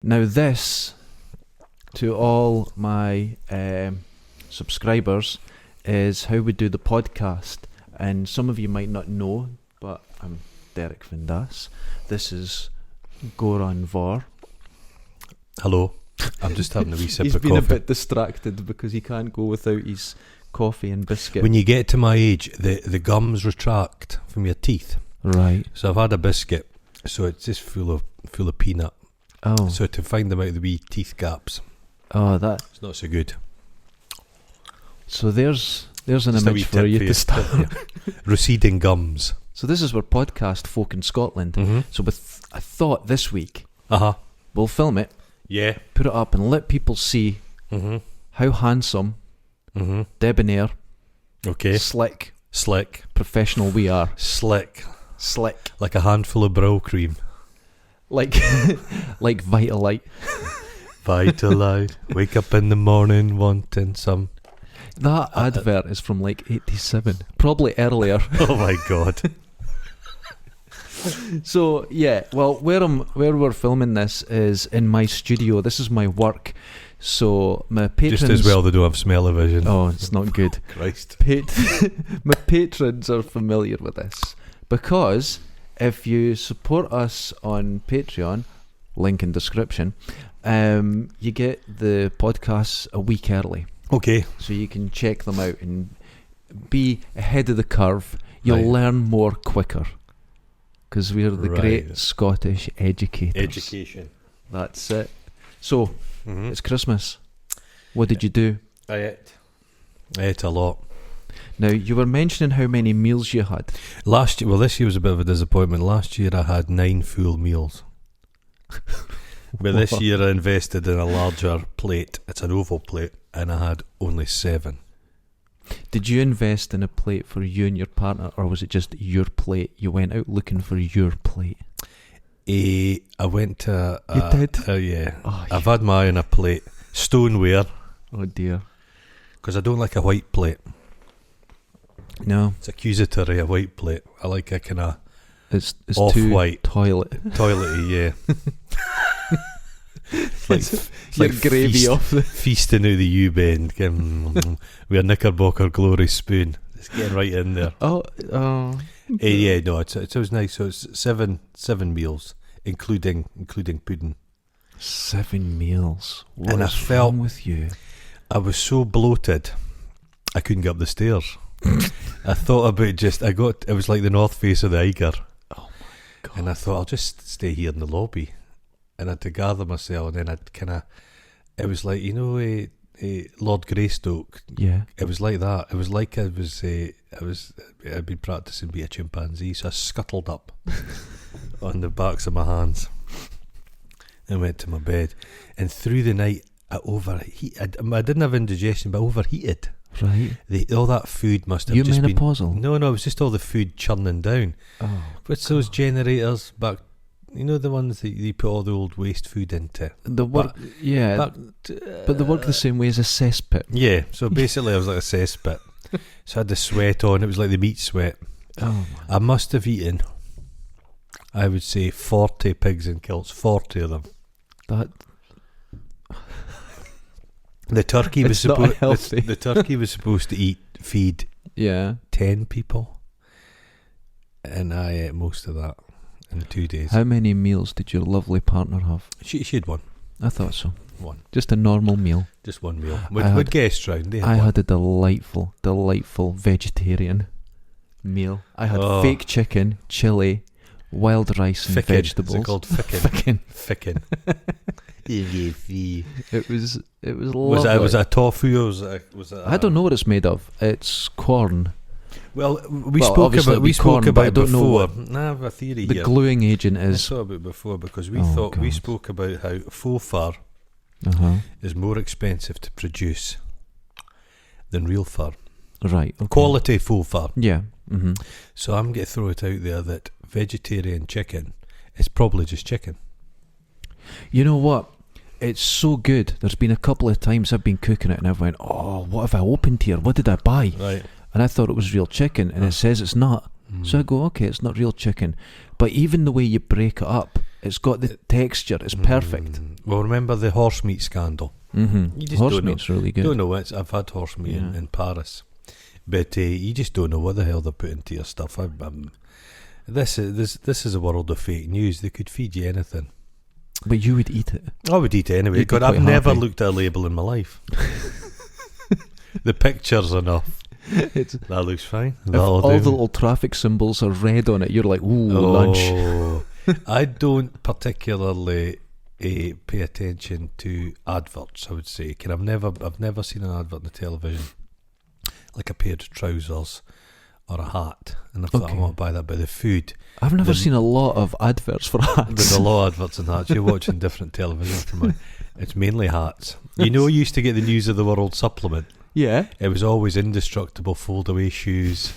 Now this, to all my subscribers, is how we do the podcast. And some of you might not know, but I'm Derek Van Das. This is Goran Vor. Hello. I'm just having a wee sip of coffee. He's been a bit distracted because he can't go without his coffee and biscuit. When you get to my age, the gums retract from your teeth. Right. So I've had a biscuit, so it's just full of peanut. Oh. So to find them out of the wee teeth gaps. Oh, it's not so good. So there's an just image for you to start. Receding gums. So this is our podcast, Folk in Scotland. Mm-hmm. So I thought this week we'll film it. Yeah. Put it up and let people see how handsome, debonair, slick, professional we are. Slick. Like a handful of brow cream. Like Vitalite. Vitalite. Wake up in the morning wanting some. That advert is from like 87. Probably earlier. Oh my God. So yeah, well, where we're filming this is in my studio. This is my work. So my patrons, just as well they don't have smell-o-vision. Oh, it's not good. Christ. My patrons are familiar with this because if you support us on Patreon, link in description, you get the podcasts a week early. Okay. So you can check them out and be ahead of the curve. You'll learn more quicker. Because we're the great Scottish educators. Education. That's it. So, it's Christmas. What did you do? I ate a lot. Now, you were mentioning how many meals you had. This year was a bit of a disappointment. Last year I had 9 full meals. But this year I invested in a larger plate. It's an oval plate. And I had only 7. Did you invest in a plate for you and your partner, or was it just your plate? You went out looking for your plate? I went to... you did? Yeah. Oh, I've had my eye on a plate. Stoneware. Oh dear. Because I don't like a white plate. No. It's accusatory, a white plate. I like a kind of... It's off-white. Toilety, yeah. It's your gravy off the... Feasting out the U-bend. With a Knickerbocker glory spoon. It's getting right in there. Yeah, no, it was nice. So it's seven meals, including pudding. 7 meals. And I felt wrong with you? I was so bloated, I couldn't get up the stairs. I thought about it was like the north face of the Eiger. Oh my God. And I thought I'll just stay here in the lobby. And I had to gather myself, and then I'd it was like, Lord Greystoke. Yeah. It was like that. It was like I'd been practicing being a chimpanzee, so I scuttled up on the backs of my hands and went to my bed. And through the night, I overheated. I didn't have indigestion, but I overheated. Right. All that food must have you just menopausal? been... No, it was just all the food churning down. Oh. What's those generators back... the ones that you put all the old waste food into. But they work the same way as a cesspit. Yeah, so basically I was like a cesspit. So I had the sweat on, it was like the meat sweat. Oh man. I must have eaten, I would say, 40 pigs in kilts, 40 of them. The turkey was the turkey was supposed to feed 10 people. And I ate most of that. In 2 days. How many meals did your lovely partner have? She had one. I thought so. One. Just a normal meal. Just one meal. With guests round. I had a delightful vegetarian meal. I had fake chicken, chili, wild rice and vegetables. Is it called ficken? Ficken. It was lovely. Was it a tofu or was it I don't know what it's made of. It's corn. Well, we spoke about before. I have a theory here. The gluing agent is... I saw about before because we spoke about how faux fur is more expensive to produce than real fur. Right. Okay. Quality faux fur. Yeah. Mm-hmm. So I'm going to throw it out there that vegetarian chicken is probably just chicken. You know what? It's so good. There's been a couple of times I've been cooking it and I've went, oh, what have I opened here? What did I buy? Right. And I thought it was real chicken, and it says it's not. So I go, okay, it's not real chicken. But even the way you break it up, It's got the texture. It's perfect. Well, remember the horse meat scandal? Mm-hmm. You just Horse don't know. meat's really good. Don't know. I've had horse meat in Paris, but you just don't know what the hell they're putting into your stuff. This is a world of fake news. They could feed you anything. But you would eat it. I would eat it anyway. You'd be God, I've quite never happy. looked at a label in my life. The picture's enough. That looks fine. If That'll all do. the little traffic symbols are red on it, you're like, ooh, lunch. I don't particularly pay attention to adverts, I would say. I've never seen an advert on the television, like a pair of trousers or a hat, and I thought I want to buy that. But the food, I've never seen a lot of adverts for hats. there's a lot of adverts and hats. You're watching different television from me. It's mainly hats. You know, you used to get the News of the World supplement. Yeah. It was always indestructible fold-away shoes,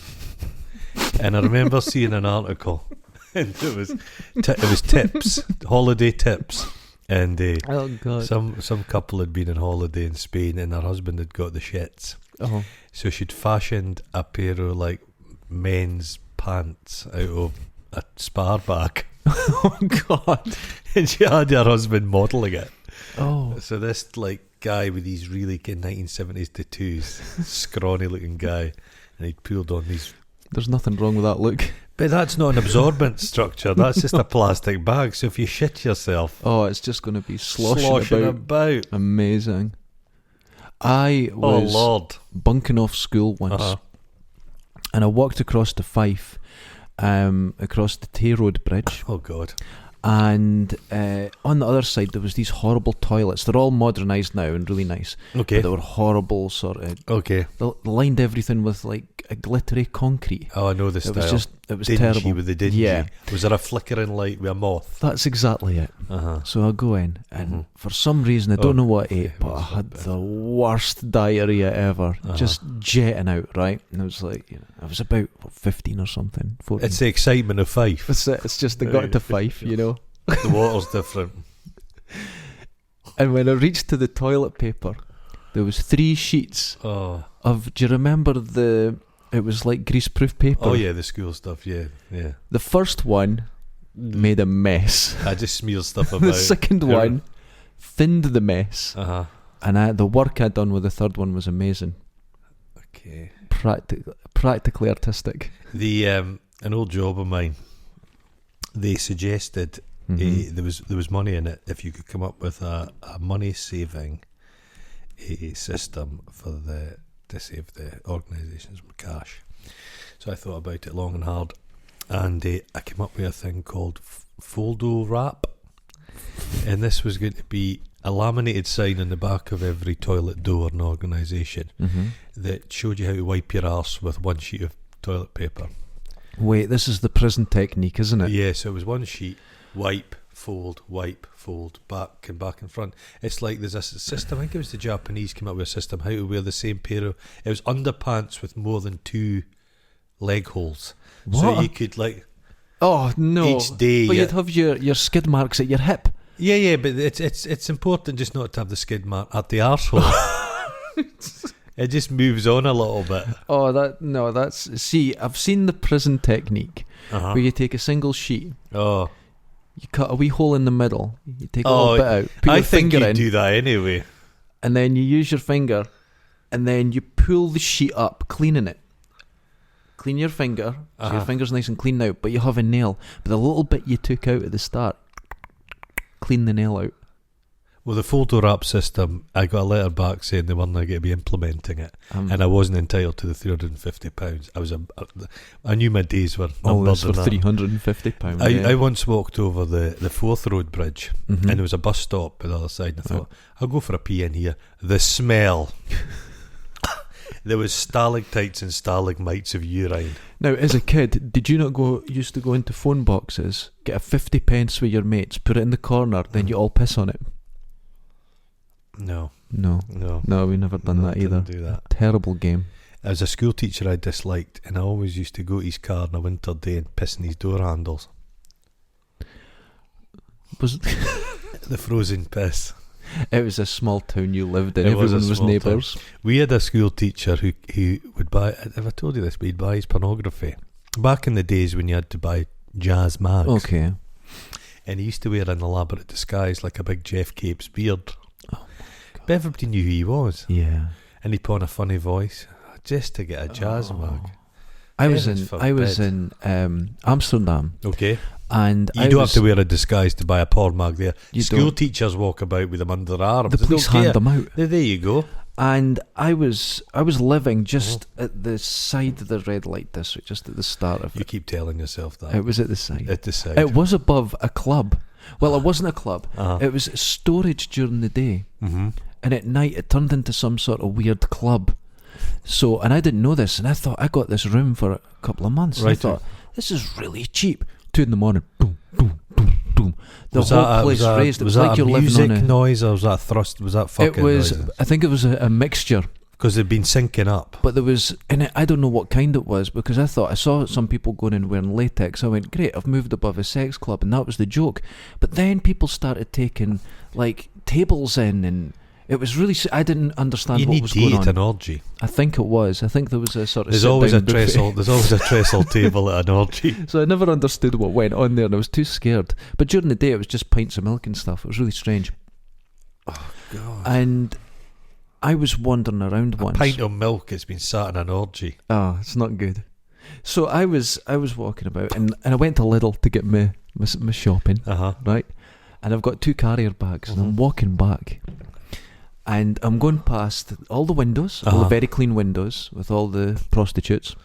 and I remember seeing an article, and it was tips, holiday tips, and Oh God. some couple had been on holiday in Spain, and her husband had got the shits, Oh. so she'd fashioned a pair of like men's pants out of a spar bag, Oh God. and she had her husband modelling it. Oh. So this like guy with these really 1970s tattoos, scrawny looking guy, and he'd pulled on these. There's nothing wrong with that look. But that's not an absorbent structure. That's just a plastic bag. So if you shit yourself, Oh, it's just going to be sloshing about. about. Amazing. I Oh was Lord! bunking off school once, and I walked across to Fife, across the Tay Road Bridge, Oh God! and on the other side there was these horrible toilets. They're all modernised now and really nice, Okay. but they were horrible sort of. Okay. They lined everything with like a glittery concrete. Oh, I know the It style. it was Dingy terrible. with the dingy. Yeah. Was there a flickering light with a moth? That's exactly it. Uh-huh. So I go in, and Mhm. for some reason I don't know what I ate, yeah, but I what's had that? the worst diarrhea ever, just jetting out. Right, and I was like, I was about 15 or something. 14. It's the excitement of Fife. That's it. It's just I got to Fife, The water's different. And when I reached to the toilet paper, there was 3 sheets Oh. of. Do you remember it was like greaseproof paper. Oh yeah, the school stuff. Yeah. The first one made a mess. I just smeared stuff about. The second one thinned the mess, Uh-huh. and the work I'd done with the third one was amazing. Okay. Practically artistic. The an old job of mine, they suggested there was money in it if you could come up with a money saving system to save the organisations from cash. So I thought about it long and hard, and I came up with a thing called Foldo Wrap, and this was going to be a laminated sign on the back of every toilet door in an organisation that showed you how to wipe your arse with one sheet of toilet paper. Wait, this is the prison technique, isn't it? Yeah, so it was one sheet, wipe, fold, back and front. It's like there's a system, I think it was the Japanese came up with a system how to wear the same pair of, it was underpants with more than 2 leg holes. What? So you could like, Oh no! each day. But you'd have your skid marks at your hip. Yeah, but it's important just not to have the skid mark at the arsehole. It just moves on a little bit. Oh, see, I've seen the prison technique where you take a single sheet, Oh, you cut a wee hole in the middle, you take a little bit out, put I your think finger you in, do that anyway. and then you use your finger, and then you pull the sheet up, cleaning it. Clean your finger, so your finger's nice and clean now, but you have a nail. But the little bit you took out at the start, clean the nail out. Well, the Foldo Wrap system, I got a letter back saying they weren't going to be implementing it, and I wasn't entitled to the £350. I knew my days were numbered. For £350. I once walked over the Forth Road Bridge, and there was a bus stop at the other side, and I thought, I'll go for a pee in here. The smell. There was stalactites and stalagmites of urine. Now, as a kid, did you not used to go into phone boxes, get a 50 pence with your mates, put it in the corner, then you all piss on it? No, No, we never done that either. Didn't do that. Terrible game. As a school teacher I disliked, and I always used to go to his car on a winter day and piss in his door handles. The frozen piss. It was a small town you lived in. It was a Everyone was small neighbours. We had a school teacher who would buy, have I told you this, but he'd buy his pornography. Back in the days when you had to buy jazz mags. Okay. and he used to wear an elaborate disguise like a big Jeff Capes beard. Oh, but everybody knew who he was. Yeah. And he'd put on a funny voice just to get a jazz mug. I was in Amsterdam. Okay. And you don't have to wear a disguise to buy a porn mag there. School teachers walk about with them under their arms. The police hand them out. There you go. And I was living just at the side of the red light district, just at the start of it. You keep telling yourself that. It was at the side. At the side. It was above a club. Well, it wasn't a club. Uh-huh. It was storage during the day. Mm-hmm. And at night it turned into some sort of weird club. So, and I didn't know this, and I thought I got this room for a couple of months. Right. I thought, this is really cheap. 2 a.m, boom, boom, boom, boom. The whole place raised. It was like you're living on a music noise, or was that thrust? Was that fucking noises? I think it was a mixture. Because they'd been syncing up. But there was, and I don't know what kind it was, because I saw some people going in wearing latex. I went, great, I've moved above a sex club, and that was the joke. But then people started taking like tables in, and it was really, I didn't understand what was going on. You need to eat an orgy. I think it was. I think there was a sort of. There's always a trestle. There's always a trestle table at an orgy. So I never understood what went on there, and I was too scared. But during the day, it was just pints of milk and stuff. It was really strange. Oh God! And I was wandering around once. A pint of milk has been sat in an orgy. Oh, it's not good. So I was walking about, and I went to Lidl to get my shopping, right? And I've got 2 carrier bags, and I'm walking back, and I'm going past all the windows, all the very clean windows with all the prostitutes,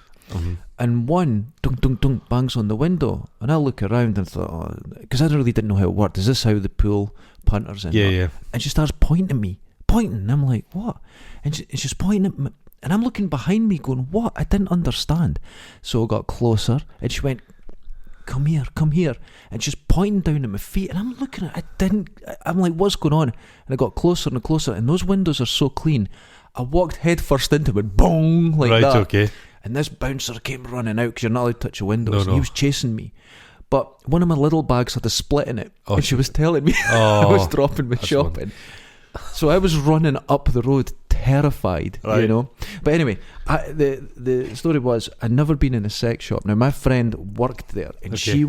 and one dunk dunk dunk bangs on the window, and I look around and thought, because I really didn't know how it worked. Is this how the pool punters in? Yeah. And she starts pointing at me. And I'm like, what? And she's pointing at me, and I'm looking behind me going, what? I didn't understand. So I got closer, and she went, come here, and she's pointing down at my feet, and I'm looking at it. I'm like, what's going on? And I got closer and closer, and those windows are so clean. I walked head first into it, boom, like that. Right, okay. And this bouncer came running out, because you're not allowed to touch the windows. No. And he was chasing me. But one of my little bags had a split in it, and she was telling me I was dropping my shopping. So I was running up the road terrified, you know. But anyway, the story was, I'd never been in a sex shop. Now my friend worked there, and she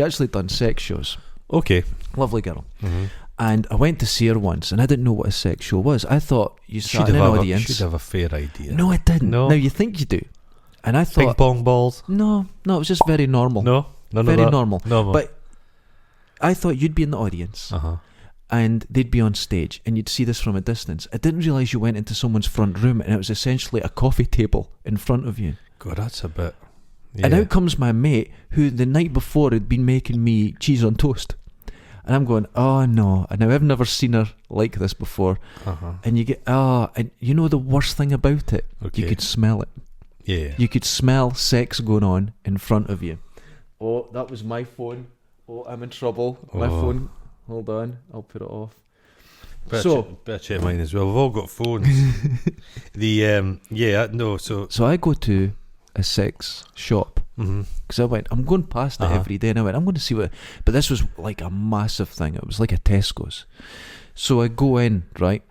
actually done sex shows. Okay. Lovely girl. And I went to see her once, and I didn't know what a sex show was. I thought you sat in an audience. You should have a fair idea. No, I didn't. No. Now you think you do. And I thought, ping pong balls? No, it was just very normal. No, none of that. Very normal. Normal. But I thought you'd be in the audience. And they'd be on stage, and you'd see this from a distance. I didn't realise you went into someone's front room, and it was essentially a coffee table in front of you. God, that's a bit... Yeah. And out comes my mate, who the night before had been making me cheese on toast. And I'm going, oh no. And now I've never seen her like this before. And you get, and you know the worst thing about it? You could smell it. Yeah. You could smell sex going on in front of you. Oh, that was my phone. Oh, I'm in trouble. My phone... Hold on, I'll put it off. Better check mine as well. We've all got phones. So I go to a sex shop, because I'm going past it every day, and I went, I'm going to see what. But this was like a massive thing. It was like a Tesco's. So I go in, right,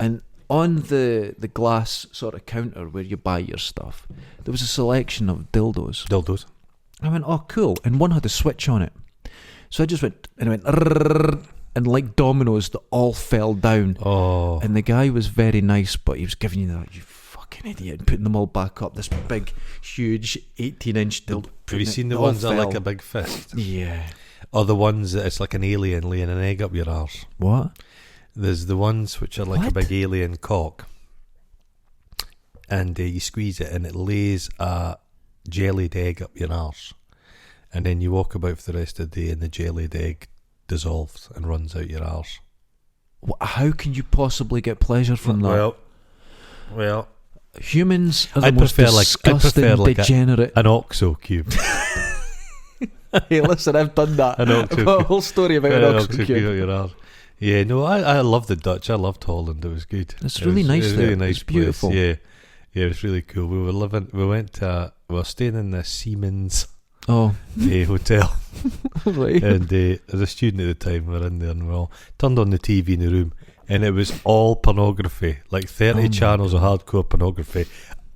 and on the glass sort of counter where you buy your stuff, there was a selection of dildos. I went, oh cool, and one had a switch on it. So I just went, and I went, and like dominoes, they all fell down. Oh. And the guy was very nice, but he was giving you that, you fucking idiot, and putting them all back up. This big, huge 18-inch dildo. Have you seen the ones that are like a big fist? Yeah. Or the ones that it's like an alien laying an egg up your arse? What? There's the ones which are like a big alien cock. And you squeeze it, and it lays a jellied egg up your arse. And then you walk about for the rest of the day, and the jellied egg dissolves and runs out your arse. How can you possibly get pleasure from that? Well, humans are the most disgusting, degenerate. An OXO cube. Hey, listen, I've done that. I've got a whole story about an OXO cube. Up your arse. Yeah, no, I love the Dutch. I loved Holland. It was good. It's really nice there. Really nice, it's beautiful. Yeah, it was really cool. We were staying in the Siemens hotel. Right. And as a student at the time, we were in there, and we all turned on the TV in the room, and it was all pornography, like 30 channels of hardcore pornography,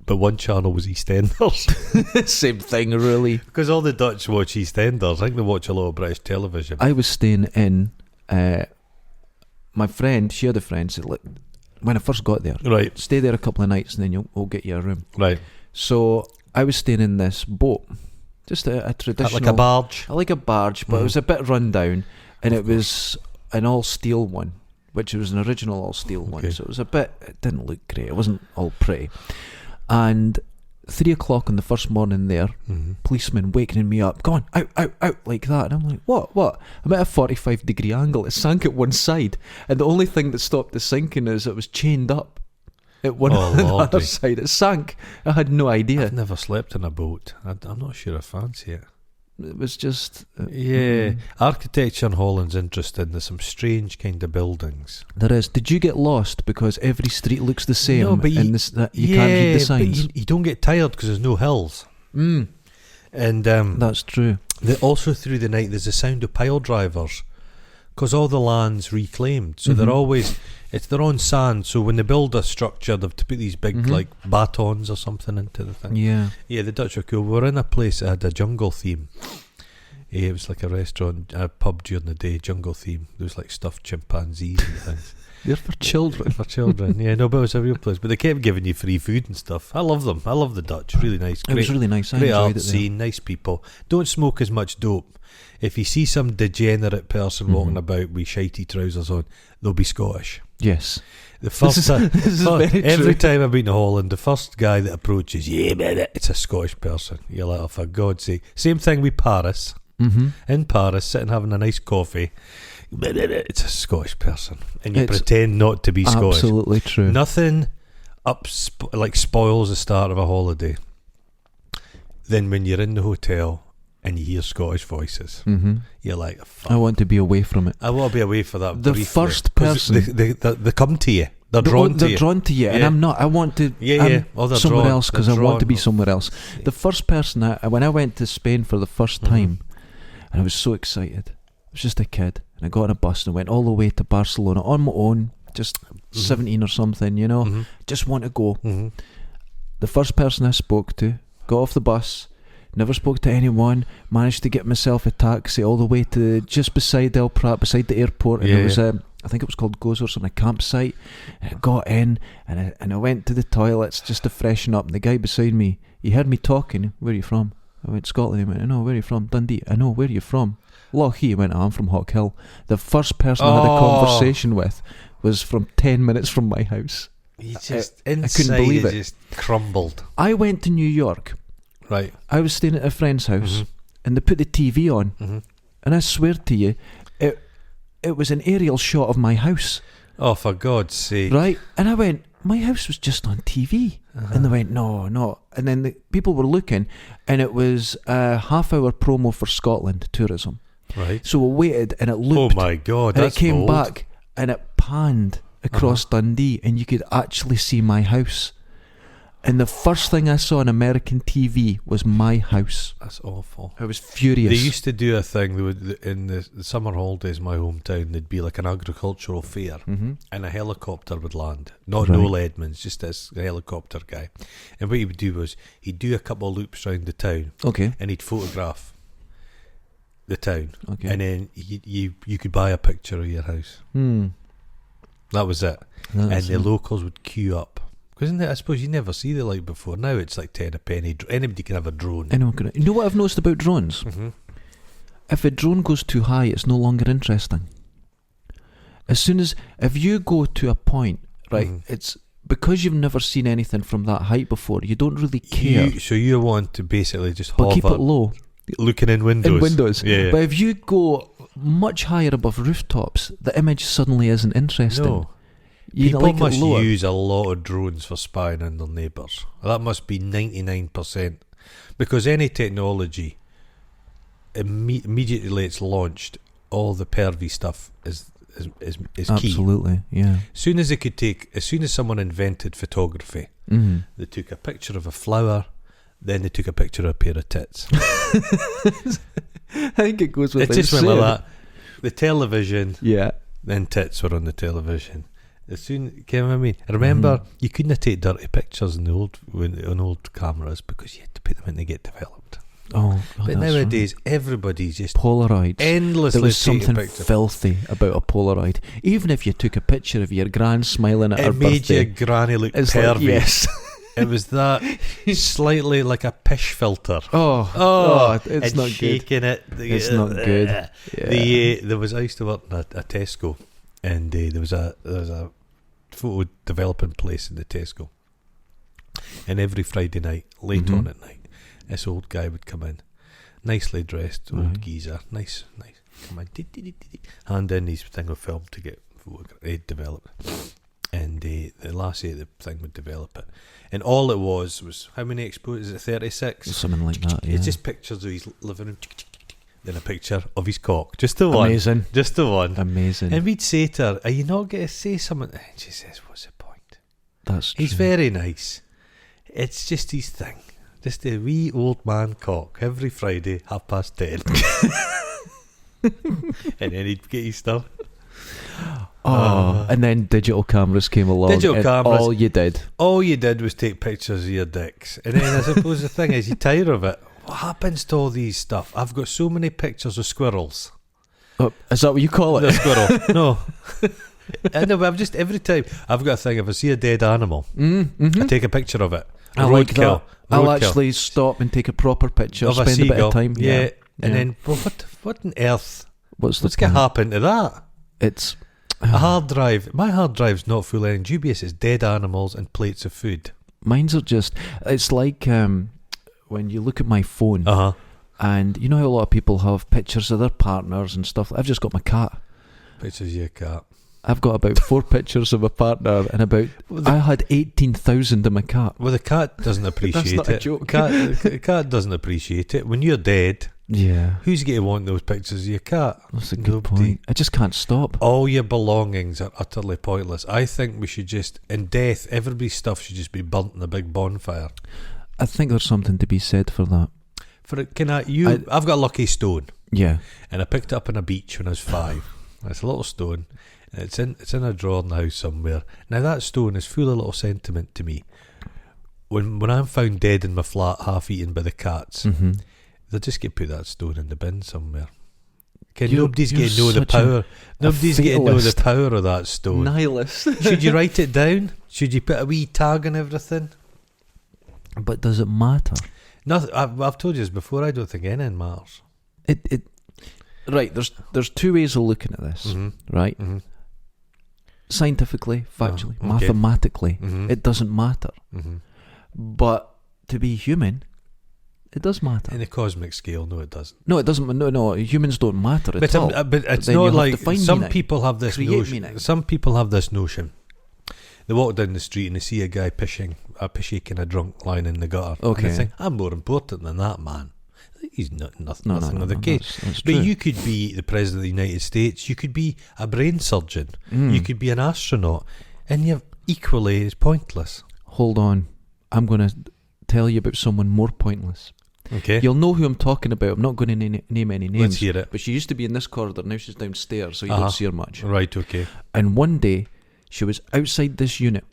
but one channel was EastEnders. Same thing, really. Because all the Dutch watch EastEnders. I think they watch a lot of British television. I was staying in. My friend, she had a friend. So when I first got there, Right. stay there a couple of nights, and then we'll get you a room. Right. So I was staying in this boat, just a traditional, Like a barge. like a barge, but it was a bit run down, and it was an all steel one, which was an original all steel one. Okay. So it didn't look great. It wasn't all pretty. And 3 o'clock on the first morning there, policeman waking me up, go on, out, like that. And I'm like, what? I'm at a 45-degree angle. It sank at one side, and the only thing that stopped the sinking is it was chained up at one on the other side. It sank. I had no idea. I've never slept in a boat. I'm not sure I fancy it. It was just... Architecture in Holland's interesting. There's some strange kind of buildings. There is. Did you get lost because every street looks the same? No, but you can't read the signs. But you don't get tired because there's no hills. And That's true. also through the night there's the sound of pile drivers because all the land's reclaimed. So they're always... they're on sand, so when they build a structure, they've to put these big like batons or something into the thing. Yeah. Yeah, the Dutch are cool. We were in a place that had a jungle theme. It was like a restaurant, a pub during the day, jungle theme. There was like stuffed chimpanzees and things. They're for children. For children, yeah, no, but it was a real place. But they kept giving you free food and stuff. I love them. I love the Dutch. Really nice. It was really nice. I Great enjoyed art it there. scene, nice people. Don't smoke as much dope. If you see some degenerate person walking about with shitey trousers on, they'll be Scottish. Yes. The first time, this is very every true. time I've been to Holland, the first guy that approaches, yeah, man, it's a Scottish person. You're like, oh, for God's sake. Same thing with Paris. In Paris, sitting having a nice coffee, it's a Scottish person, and you pretend not to be Scottish. Absolutely true. Nothing spoils the start of a holiday than when you're in the hotel and you hear Scottish voices. You're like, fuck. I want to be away from it. I want to be away for that. The briefly. first person, they come to you. They're drawn to you. And I'm not. I want to. Oh, they're somewhere drawn. else because I want to be somewhere else. The first person, when I went to Spain for the first time, and I was so excited. I was just a kid, and I got on a bus and I went all the way to Barcelona on my own, just 17 or something, you know. Just want to go. The first person I spoke to, got off the bus, never spoke to anyone, managed to get myself a taxi all the way to just beside El Prat, beside the airport, and there was I think it was called Gozers, on a campsite. And I got in and I went to the toilets just to freshen up, and the guy beside me, he heard me talking. Where are you from? I went, Scotland. He went, I know. Where are you from? Dundee. I know. Where are you from? Lochee. He went, I'm from Hawk Hill. The first person I had a conversation with was from 10 minutes from my house. You just I couldn't believe it. Just crumbled. I went to New York. Right. I was staying at a friend's house, and they put the TV on, and I swear to you, it was an aerial shot of my house. Oh, for God's sake! Right, and I went, my house was just on TV, and they went, no, and then the people were looking, and it was a half-hour promo for Scotland tourism. Right. So we waited, and it looped. Oh my God! And That's it came bold. back, and it panned across Dundee, and you could actually see my house. And the first thing I saw on American TV was my house. That's awful. I was furious. They used to do a thing. They would, in the summer holidays in my hometown, there'd be like an agricultural fair, and a helicopter would land. Not Noel Edmonds, just this helicopter guy. And what he would do was he'd do a couple of loops around the town, and he'd photograph the town, and then you could buy a picture of your house. That was it. And the locals would queue up. Because I suppose you never see the like before. Now it's like 10 a penny. Anybody can have a drone. Anyone can. You know what I've noticed about drones? If a drone goes too high, it's no longer interesting. As soon as, if you go to a point, right, it's because you've never seen anything from that height before, you don't really care. So you want to basically just but hover, keep it low. Looking in windows. Yeah. But if you go much higher above rooftops, the image suddenly isn't interesting. No. People must use a lot of drones for spying on their neighbours. That must be 99%. Because any technology, immediately it's launched, all the pervy stuff is key. Absolutely, yeah. As soon as someone invented photography, they took a picture of a flower, then they took a picture of a pair of tits. I think it goes with it just went like that. The television, yeah. then tits were on the television. As soon, can you know what I mean? I remember you couldn't take dirty pictures on old cameras because you had to put them in to get developed. Oh, but nowadays everybody's just Polaroids. endlessly There was taking something pictures. filthy about a Polaroid. Even if you took a picture of your gran smiling at her It made birthday, your granny look it's pervy. like, yes. It was that slightly like a pish filter. It's and not shaking good. it. It's not good. Yeah. I used to work in a Tesco, and there was a photo developing place in the Tesco, and every Friday night, late on at night, this old guy would come in, nicely dressed, old geezer, nice, come in, hand in his thing of film to get it developed, and the lassie at the thing would develop it, and all it was how many exposures? Is it 36? Something like that. Yeah. It's just pictures of his living room, then a picture of his cock, just the one, Amazing. just the one, Amazing. and we'd say to her, "Are you not going to say something?" And she says, "What's the point?" That's true. He's very nice. It's just his thing. Just a wee old man cock every Friday, 10:30. And then he'd get his stuff. And then digital cameras came along. Digital and cameras. All you did was take pictures of your dicks. And then I suppose the thing is, you tire of it. What happens to all these stuff? I've got so many pictures of squirrels. Is that what you call The it? squirrel. No. I know, but I've just, every time, I've got a thing, if I see a dead animal, I take a picture of it. I like Roadkill. that. I'll Roadkill. actually stop and take a proper picture, Of a spend a bit seagull. of time. Yeah. And Yeah. then, well, what on earth? What's What's going to happen to that? It's A hard drive. My hard drive's not full of dubious. It's dead animals and plates of food. Mine's are just. It's like when you look at my phone, and you know how a lot of people have pictures of their partners and stuff. I've just got my cat. Pictures of your cat. I've got about 4 pictures of a partner and about. I had 18,000 of my cat. Well, the cat doesn't appreciate That's not it. a joke. The cat doesn't appreciate it. When you're dead, Yeah, who's going to want those pictures of your cat? that's a good Nobody. point. I just can't stop. All your belongings are utterly pointless. I think we should just, in death, everybody's stuff should just be burnt in a big bonfire. I think there's something to be said for that. For it, I've got a lucky stone, Yeah. and I picked it up on a beach when I was 5. It's a little stone. And it's in a drawer in the house somewhere. Now that stone is full of little sentiment to me. When I'm found dead in my flat, half eaten by the cats, they'll just get put that stone in the bin somewhere. Nobody's going to know the power. Nobody's going to know the power of that stone. Nihilist. Should you write it down? Should you put a wee tag on everything? But does it matter? Nothing. I've told you this before. I don't think anything matters. Right. There's 2 ways of looking at this. Right. Scientifically, factually, okay. mathematically, it doesn't matter. But to be human, it does matter. In the cosmic scale, no, it doesn't. No, it doesn't. No, humans don't matter at all. But it's Then not you have like to find some meaning. people have this Create notion. meaning. Some people have this notion. They walk down the street and they see a guy shaking a drunk lying in the gutter. Okay. And they think, I'm more important than that man. He's nothing of the case. That's But true. you could be the President of the United States. You could be a brain surgeon. You could be an astronaut. And you're equally as pointless. Hold on. I'm going to tell you about someone more pointless. Okay. You'll know who I'm talking about. I'm not going to name any names. Let's hear it. But she used to be in this corridor. Now she's downstairs, so you don't see her much. Right, okay. And one day, she was outside this unit.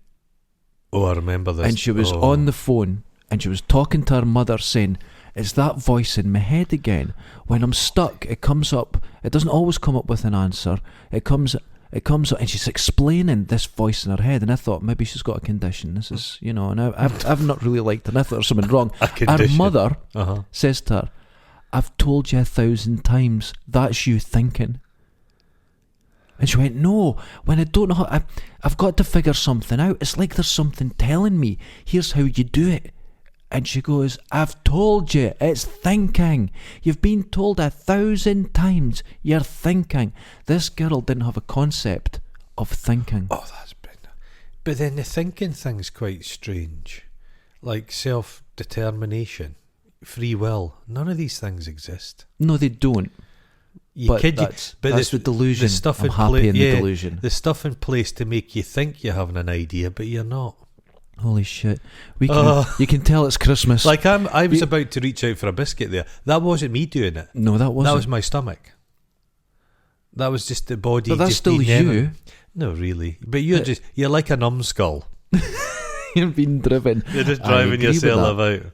Oh, I remember this. And she was on the phone, and she was talking to her mother, saying, "It's that voice in my head again. When I'm stuck, it comes up. It doesn't always come up with an answer. It comes up," and she's explaining this voice in her head. And I thought maybe she's got a condition. This is, and I've not really liked her. And I thought there's something wrong. Her mother says to her, "I've told you 1,000 times. That's you thinking." And she went, "No, when I don't know how, I've got to figure something out. It's like there's something telling me, here's how you do it." And she goes, "I've told you, it's thinking. You've been told 1,000 times, you're thinking." This girl didn't have a concept of thinking. Oh, that's brilliant. But then the thinking thing's quite strange. Like self-determination, free will. None of these things exist. No, they don't. But that's the delusion. The stuff I'm in happy in the delusion. The stuff in place to make you think you're having an idea, but you're not. Holy shit! You can tell it's Christmas. Like I was about to reach out for a biscuit there. That wasn't me doing it. No, that wasn't. That was my stomach. That was just the body. But that's just still being you. No, really. But you're like a numbskull. You're being driven. You're just I driving agree with yourself that. about.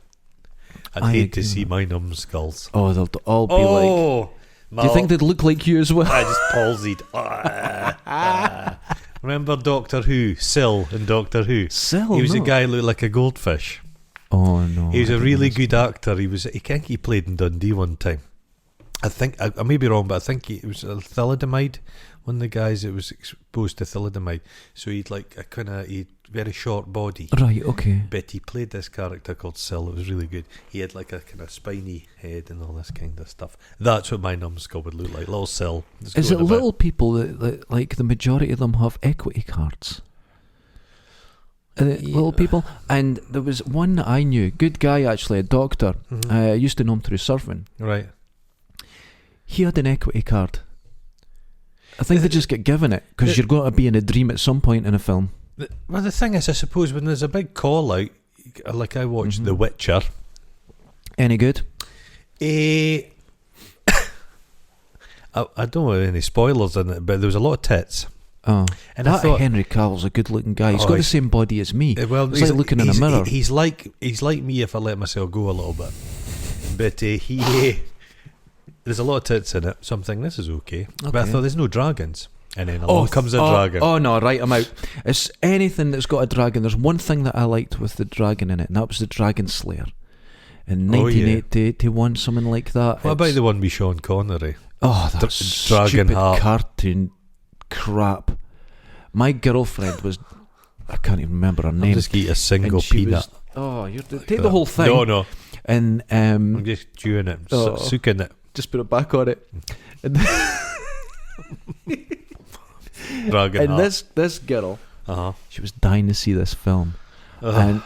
I'd hate to see my numbskulls. Oh, they'll all be like. Do you think they'd look like you as well? I just palsied. Remember Doctor Who? Syl in Doctor Who. Syl? He was a guy who looked like a goldfish. Oh no. He was a really good actor. He played in Dundee one time. I think I may be wrong, but I think it was a thalidomide. One of the guys that was exposed to thalidomide. So he'd like a kind of very short body. Right, okay. But he played this character called Syl. It was really good. He had like a kind of spiny head and all this kind of stuff. That's what my numbskull would look like. Little Syl. Is it little people that, like, the majority of them have equity cards? Little people? And there was one that I knew, good guy actually, a doctor. Mm-hmm. I used to know him through surfing. Right. He had an equity card. I think they just get given it because you're going to be in a dream at some point in a film. Well, the thing is, I suppose when there's a big call out, like I watched The Witcher. Any good? I don't want any spoilers in it, but there was a lot of tits. Oh, And I that thought, Henry Cavill's a good-looking guy. He's got the same body as me. well, It's like looking in a mirror. He's like me if I let myself go a little bit. But there's a lot of tits in it, so I'm thinking this is okay. But I thought there's no dragons. And then along comes a dragon. Oh no, right, I'm out. It's anything that's got a dragon. There's one thing that I liked with the dragon in it, and that was the Dragon Slayer. In 1981, something like that. What about the one with Sean Connery? Oh, that's Dragon stupid Heart. cartoon crap. My girlfriend was, I can't even remember her name. Just eat a single and she peanut. Take the whole thing. No. And I'm just chewing it, sucking it. Just put it back on it. And Dragon Heart. this girl, Uh-huh. she was dying to see this film, and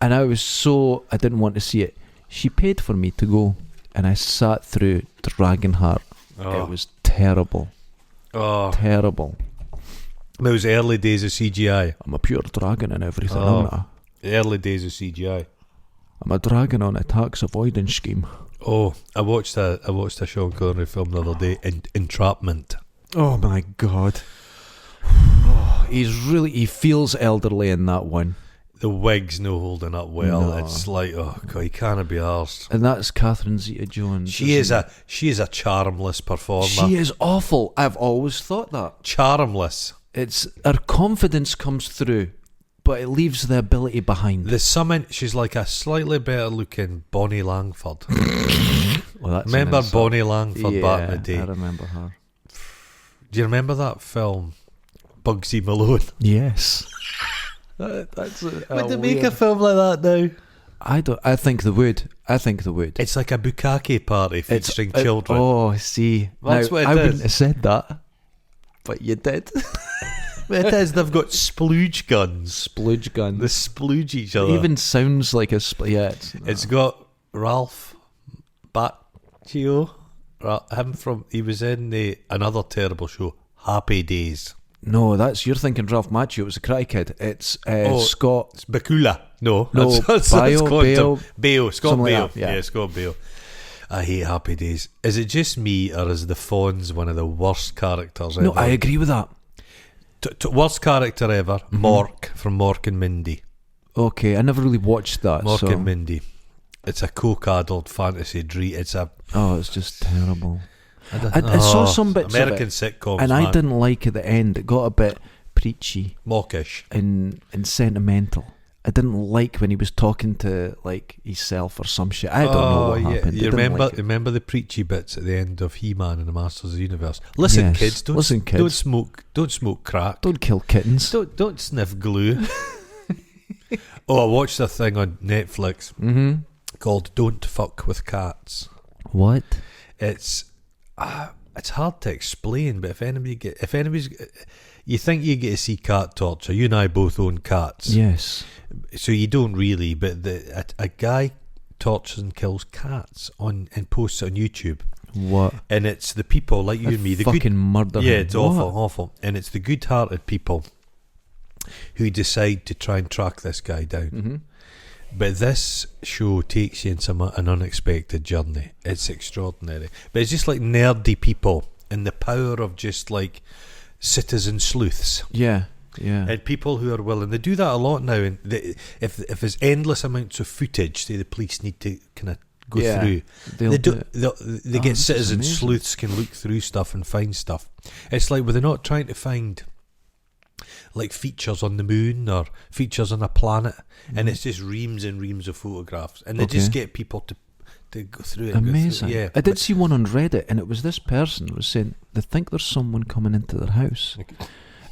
I was I didn't want to see it. She paid for me to go, and I sat through Dragonheart. It was terrible. Terrible. It was early days of CGI. I'm a pure dragon and everything. I'm Early days of CGI. a dragon on a tax avoidance scheme. Oh, I watched a Sean Connery film the other day, Entrapment. Oh my god. He feels elderly in that one. The wig's no holding up well. No. It's like, oh god, he can't be arsed. And that's Catherine Zeta-Jones. She is a charmless performer. She is awful. I've always thought that. Charmless. Her confidence comes through, but it leaves the ability behind. She's like a slightly better looking Bonnie Langford. Well, Remember Bonnie Langford back in the day? I remember her. Do you remember that film, Bugsy Malone? Yes. Would they make a film like that now? I think they would. It's like a bukkake party featuring children. Oh, see. That's what it I is. wouldn't have said that, but you did. It is. They've got splooge guns. Splooge guns. They splooge each other. It even sounds like a It's got Ralph Bacchio. He was in another terrible show, Happy Days. No, you're thinking Ralph Macchio. It was a Karate Kid. It's Scott. It's Bakula. No, Scott Bale. Scott Like Bale. that, yeah. Scott Bale. I hate Happy Days. Is it just me, or is the Fonz one of the worst characters ever? No, I agree with that. Worst character ever, Mork from Mork and Mindy. Okay, I never really watched that. Mork and Mindy. It's a coke-addled fantasy dream. It's just terrible. I saw some bits American of it, sitcoms, and man. I didn't like at the end. It got a bit preachy, mawkish, and sentimental. I didn't like when he was talking to like himself or some shit. I don't know what happened. You remember the preachy bits at the end of He-Man and the Masters of the Universe? Listen, kids, don't smoke crack. Don't kill kittens. Don't sniff glue. I watched a thing on Netflix called "Don't Fuck with Cats." What? It's hard to explain, but if anybody's, you think you get to see cat torture. You and I both own cats. Yes. So you don't really, but a guy tortures and kills cats and posts it on YouTube. What? And it's the people like you and me, the fucking murder. Yeah, it's awful. And it's the good-hearted people who decide to try and track this guy down. Mm-hmm. But this show takes you into an unexpected journey. It's extraordinary. But it's just like nerdy people and the power of just like citizen sleuths. Yeah. And people who are willing, they do that a lot now. And if there's endless amounts of footage that the police need to kind of go through, they get citizen sleuths can look through stuff and find stuff. It's like, were they not trying to find like features on the moon or features on a planet, and it's just reams and reams of photographs, and they just get people to go through it. Amazing. Yeah, I did see one on Reddit, and it was this person was saying they think there's someone coming into their house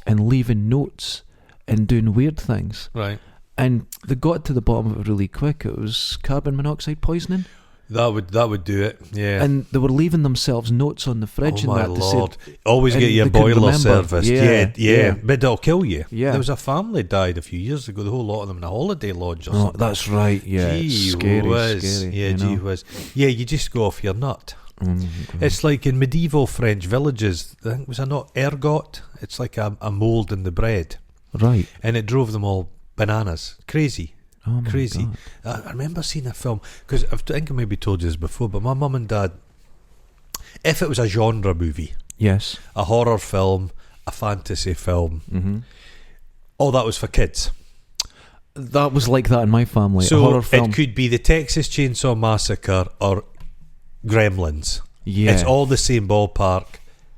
and leaving notes and doing weird things. Right. And they got to the bottom of it really quick. It was carbon monoxide poisoning. That would do it. Yeah. And they were leaving themselves notes on the fridge and that Lord. to say, always get your boiler serviced. Yeah. But it'll kill you. Yeah. There was a family died a few years ago, the whole lot of them in a holiday lodge or something. That's right. Yeah. Gee scary. Yeah, gee whiz. Yeah, you just go off your nut. Mm-hmm. It's like in medieval French villages, I think, was it not ergot? It's like a mould in the bread. Right. And it drove them all bananas. Crazy. Oh my Crazy. God. I remember seeing a film, because I think I maybe told you this before, but my mum and dad, if it was a genre movie, Yes. a horror film, a fantasy film, all that was for kids. That was like that in my family. So a horror film. it could be the Texas Chainsaw Massacre or Gremlins. Yeah. It's all the same ballpark,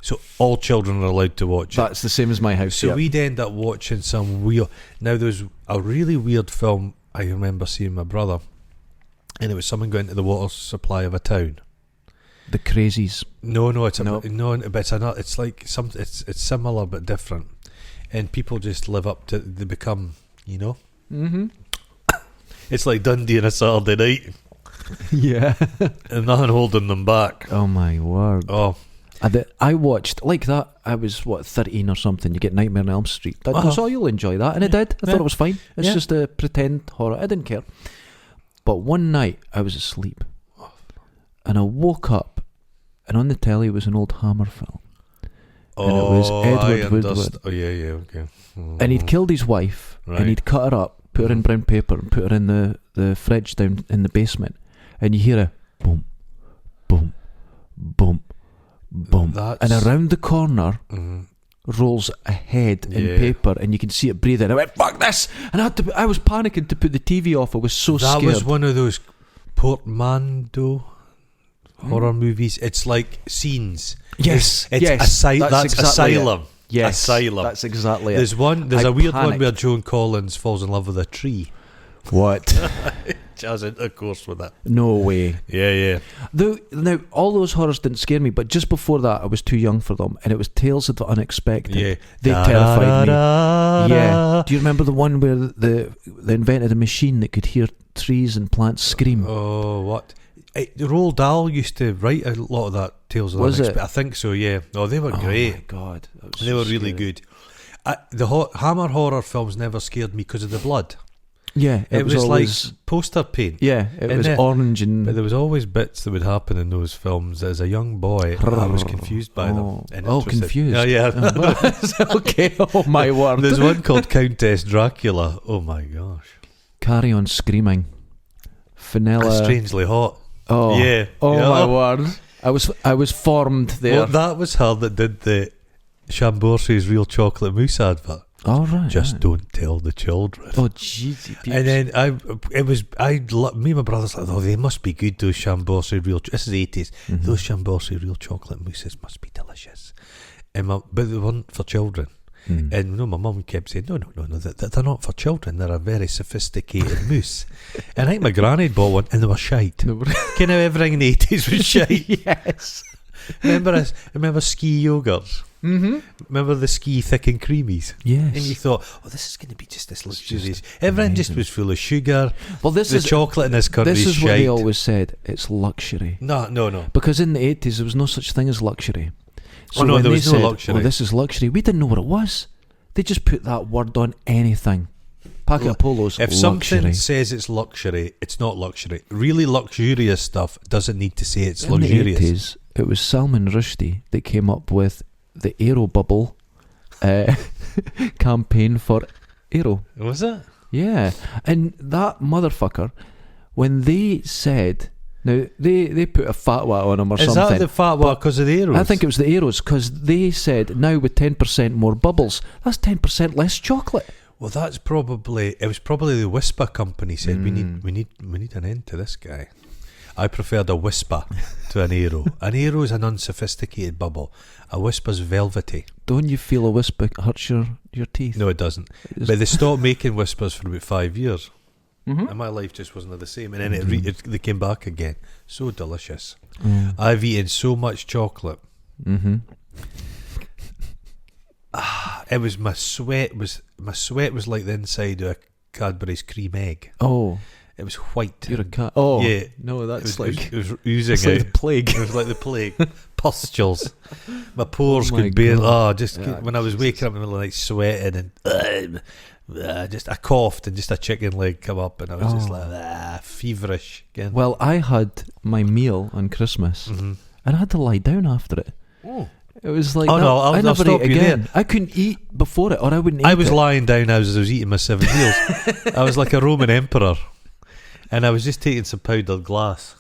so all children are allowed to watch it. That's the same as my house. So we'd end up watching some weird. Now there's a really weird film I remember seeing my brother, and it was someone going into the water supply of a town. The Crazies. No, it's Nope. but it's another. It's like some. It's similar but different, and people just live up to. They become, Mm-hmm. It's like Dundee on a Saturday night, Yeah. and nothing holding them back. Oh my word. Oh, I watched like that. I was 13 or something. You get Nightmare on Elm Street. So you'll enjoy that, and I did. I thought it was fine. It's just a pretend horror. I didn't care. But one night I was asleep, and I woke up, and on the telly was an old Hammer film, and it was Edward Woodward. Oh yeah, okay. And he'd killed his wife, Right. and he'd cut her up, put her in brown paper, and put her in the fridge down in the basement. And you hear a boom, boom, boom, boom, and around the corner rolls a head in paper, and you can see it breathing. I went, fuck this! And I was panicking to put the TV off. I was so scared. That was one of those portmanteau horror movies. It's like scenes. Yes, it's yes, that's exactly Asylum. It. Yes, Asylum. That's exactly it. There's a weird one panicked. where Joan Collins falls in love with a tree. What? She has intercourse with it. No way. Yeah. Now, all those horrors didn't scare me, but just before that, I was too young for them, and it was Tales of the Unexpected. Yeah. They terrified me. Yeah. Do you remember the one where they invented a machine that could hear trees and plants scream? Oh, what? Roald Dahl used to write a lot of that Tales of the Unexpected. I think so, yeah. Oh, they were great. Oh my God. They were really good. The Hammer horror films never scared me because of the blood. Yeah, it was always, like poster paint. Yeah, it was orange and. But there was always bits that would happen in those films. As a young boy, I was confused by them. Confused. Yeah. Okay. Oh my word. There's one called Countess Dracula. Oh my gosh. Carry On Screaming. Vanilla. Strangely Hot. Oh yeah. Oh my word. I was formed there. Well, that was her that did the Chamborse's Real Chocolate Mousse advert. All right. Just don't tell the children. Oh, jeez. And then me and my brother's like, oh, they must be good, those Chamborse Real. This is the 80s. Those Chamborse Real Chocolate Mousses must be delicious. But they weren't for children. And my mum kept saying, no, they're not for children. They're a very sophisticated mousse. And I think my granny had bought one, and they were shite. Kind of everything in the 80s was shite. Yes. Remember ski yogurts? Remember the ski thick and creamies? Yes. And you thought, oh, this is going to be just this luxurious. Everything just was full of sugar. Well, the chocolate in this country is shite. What they always said. It's luxury. No. Because in the 80s there was no such thing as luxury. So there was no luxury. Oh, this is luxury. We didn't know what it was. They just put that word on anything. Packet of Polos. If luxury. something says it's luxury, it's not luxury. Really luxurious stuff doesn't need to say it's in luxurious. In the 80s, it was Salman Rushdie that came up with the Aero Bubble campaign for Aero. Was it? Yeah. And that motherfucker, when they said... Now, they put a fatwa on them or something. Is that the fatwa because of the arrows? I think it was the arrows, because they said now with 10% more bubbles, that's 10% less chocolate. Well, it was probably the Whisper company said we need an end to this guy. I preferred a Whisper to an arrow. An arrow is an unsophisticated bubble. A Whisper's velvety. Don't you feel a Whisper hurts your teeth? No, it doesn't. But they stopped making Whispers for about 5 years. Mm-hmm. And my life just wasn't the same. And then they came back again. So delicious. Mm. I've eaten so much chocolate. Mm-hmm. It was my sweat was like the inside of a Cadbury's cream egg. Oh, it was white. You're a cat. Oh, yeah. No, that's it was oozing it's out. like the plague. It was like the plague. Pustules. My pores Oh my could barely. God. When I was waking up in the middle of the night, sweating and I coughed and just a chicken leg come up and I was just like feverish again. Well, I had my meal on Christmas and I had to lie down after it. Oh. It was like, I'll I never stop ate you again. there. I couldn't eat before it, or I wouldn't eat I was it. lying down as I was eating my 7 meals. I was like a Roman emperor. And I was just taking some powdered glass.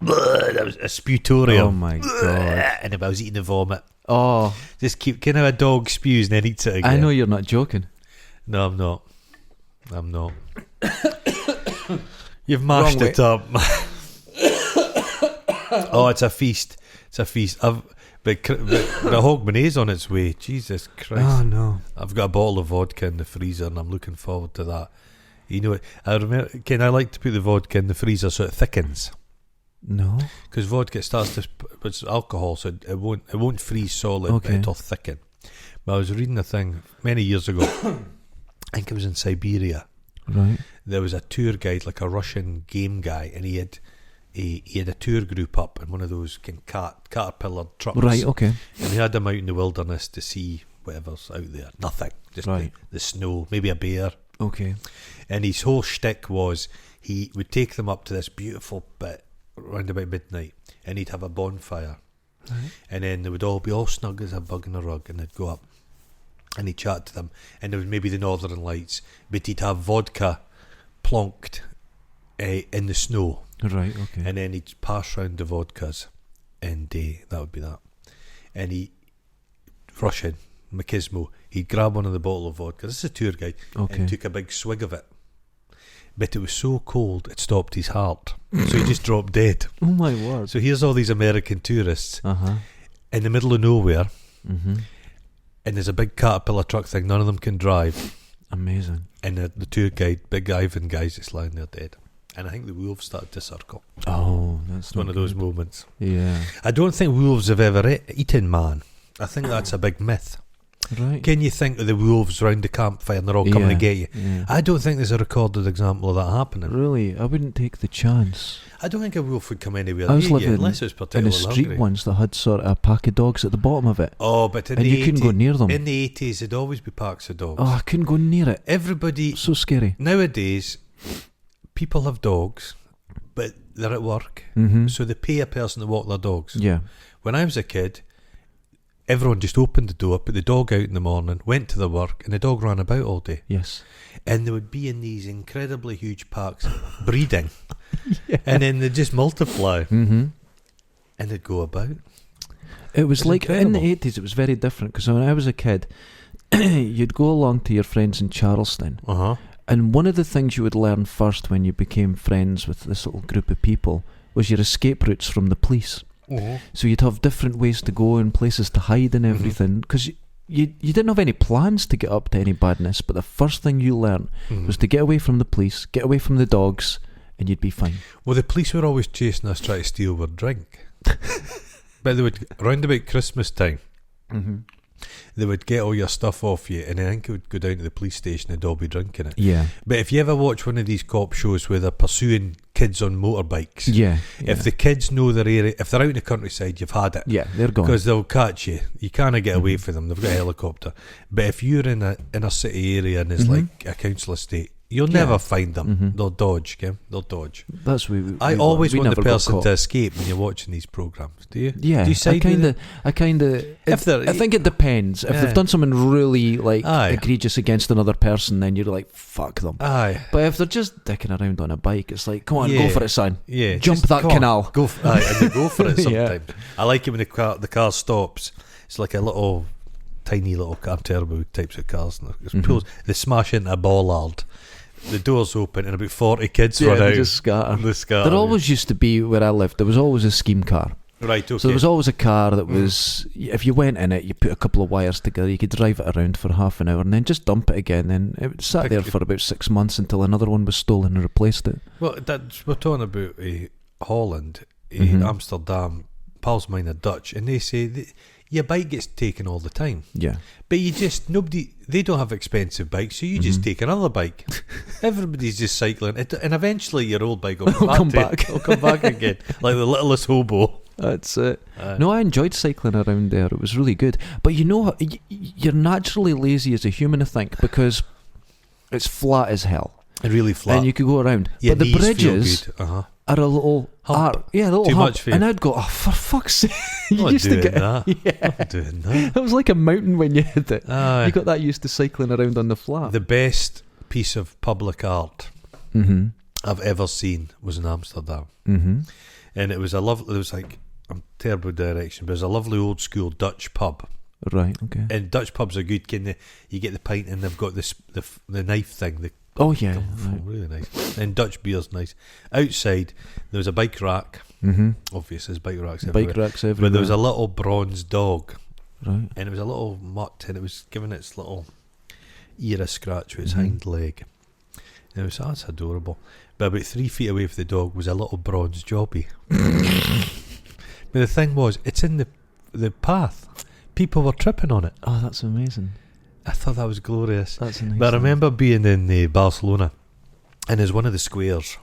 That was a sputorium. Oh my God. And if I was eating the vomit. Oh, Just keep, a dog spews and then eats it again. I know you're not joking. No, I'm not. You've mashed Wrong it up. Oh, it's a feast. But the Hogmanay's on its way. Jesus Christ. Oh no. I've got a bottle of vodka in the freezer and I'm looking forward to that. You know, I remember, Ken, I like to put the vodka in the freezer so it thickens. No. Because vodka starts to, it's alcohol, so it won't freeze solid. Okay. It'll thicken. But I was reading a thing many years ago. I think it was in Siberia. Right. There was a tour guide, like a Russian game guy, and he had a tour group up in one of those caterpillar trucks. Right, okay. And he had them out in the wilderness to see whatever's out there. Nothing. Just the snow, maybe a bear. Okay. And his whole shtick was he would take them up to this beautiful bit around about midnight and he'd have a bonfire. Right. And then they would all be all snug as a bug in a rug and they'd go up and he'd chat to them and there was maybe the Northern Lights, but he'd have vodka plonked in the snow. Right, okay. And then he'd pass round the vodkas and that would be that. And Russian, machismo, he'd grab one of the bottle of vodka, this is a tour guide, and took a big swig of it. But it was so cold, it stopped his heart. So he just dropped dead. Oh my word. So here's all these American tourists in the middle of nowhere, and there's a big caterpillar truck thing, none of them can drive. Amazing. And the tour guide, Big Ivan guy's just lying there dead. And I think the wolves started to circle. Oh, that's one of those moments. Yeah. I don't think wolves have ever eaten man. I think that's a big myth. Right. Can you think of the wolves round the campfire and they're all coming to get you? Yeah. I don't think there's a recorded example of that happening. Really? I wouldn't take the chance. I don't think a wolf would come anywhere I was near you living unless it was in particularly a street hungry. once that had sort of a pack of dogs at the bottom of it. Oh, but and you couldn't go near them. In the 80s, there'd always be packs of dogs. Oh, I couldn't go near it. Everybody... So scary. Nowadays, people have dogs, but they're at work, so they pay a person to walk their dogs. Yeah. When I was a kid, everyone just opened the door, put the dog out in the morning, went to their work, and the dog ran about all day. Yes. And they would be in these incredibly huge packs, breeding, and then they'd just multiply, and they'd go about. It was like incredible. in the 80s, it was very different, because when I was a kid, you'd go along to your friends in Charleston, and one of the things you would learn first when you became friends with this little group of people was your escape routes from the police. So you'd have different ways to go and places to hide and everything, because you didn't have any plans to get up to any badness, but the first thing you learned was to get away from the police, get away from the dogs, and you'd be fine. Well, the police were always chasing us, trying to steal our drink. But they would, round about Christmas time, they would get all your stuff off you, and I think it would go down to the police station and they'd all be drinking it. Yeah. But if you ever watch one of these cop shows where they're pursuing kids on motorbikes, if the kids know their area, if they're out in the countryside, you've had it. Yeah, they're gone. Because they'll catch you. You can't get away from them. They've got a helicopter. But if you're in a inner city area and it's like a council estate, You'll Yeah. never find them. Mhm. They'll dodge, Kim. They'll dodge. That's we. I always want the never got person caught. to escape when you're watching these programs. Do you? Yeah, Do you side with I kind of. If they're- I think it depends. If Yeah. they've done something really like Aye. egregious against another person, then you're like, fuck them. Aye. But if they're just dicking around on a bike, it's like, come on, Yeah. go for it, son. Yeah. Jump just that go on, canal. Go for, and they go for it Yeah. sometimes. I like it when the car stops. It's like a little, tiny little car, turbo types of cars. And it Mhm. pulls, they smash into a bollard. The doors open and about 40 kids Yeah, run they out. just scatter. They scatter. There always used to be, where I lived, there was always a scheme car. Right, okay. So there was always a car that was, if you went in it, you put a couple of wires together, you could drive it around for half an hour and then just dump it again. And it sat there for about 6 months until another one was stolen and replaced it. Well, we're talking about Holland, Mhm. Amsterdam. Pals of mine are Dutch, and they say your bike gets taken all the time. Yeah. But they don't have expensive bikes, so you just Mhm. take another bike. Everybody's just cycling, and eventually your old bike will It'll come back. It'll come back again, like the littlest hobo. That's it. No, I enjoyed cycling around there. It was really good. But you know, you're naturally lazy as a human, I think, because it's flat as hell. Really flat. And you could go around. Your but the knees feel bridges good. Uh-huh. are a little Hump. arc. Yeah, a little Too hump. much for you. And I'd go, oh, for fuck's sake. I'm You not used to doing get that. Yeah. I'm not doing that. It was like a mountain when you hit it. Aye. You got that used to cycling around on the flat. The best piece of public art Mm-hmm. I've ever seen was in Amsterdam. Mm-hmm. And it was like, I'm terrible direction, but it was a lovely old school Dutch pub. Right, okay. And Dutch pubs are good. You get the pint and they've got the knife thing. Oh, yeah. Right. Really nice. And Dutch beer's nice. Outside, there was a bike rack. Mm-hmm. Obviously, there's bike racks everywhere. Bike racks everywhere. But there was a little bronze dog. Right. And it was a little mutt, and it was giving its little ear a scratch with its Mhm. hind leg. And it was, that's adorable. But about 3 feet away from the dog was a little bronze jobby. But the thing was, it's in the path. People were tripping on it. Oh, that's amazing. I thought that was glorious. That's a nice But I thing. remember being in Barcelona, and there's one of the squares,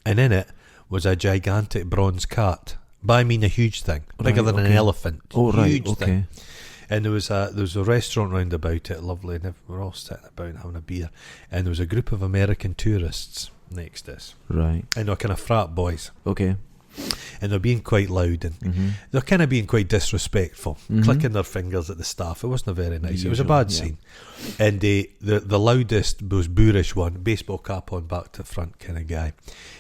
and in it was a gigantic bronze cat. But I mean a huge thing, bigger Right, than an okay. elephant. Oh, right, Huge okay. thing. And there was a restaurant round about it, lovely, and we're all sitting about having a beer. And there was a group of American tourists next to us, Right. and they were kind of frat boys, Okay. and they're being quite loud, and Mm-hmm. they're kind of being quite disrespectful, Mhm. clicking their fingers at the staff. It wasn't very nice. It was a Usual, bad yeah. scene. And the loudest, most boorish one, baseball cap on, back to front kind of guy,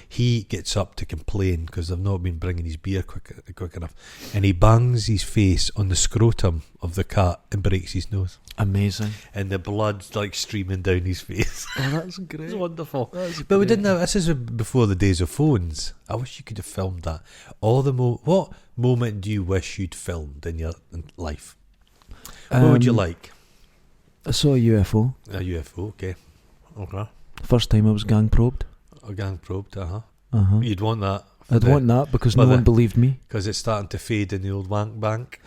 he gets up to complain because they've not been bringing his beer quick enough, and he bangs his face on the scrotum of the cat and breaks his nose, Amazing. and the blood's like streaming down his face. Oh, that's great. It's wonderful. That's But we great. didn't have. This is before the days of phones. I wish you could have filmed that. What moment do you wish you'd filmed in your life? What would you like? I saw a UFO. A UFO, okay. First time I was gang probed. A gang probed, Uh-huh. You'd want that. I'd want that because but no the- one believed me. Because it's starting to fade in the old wank bank.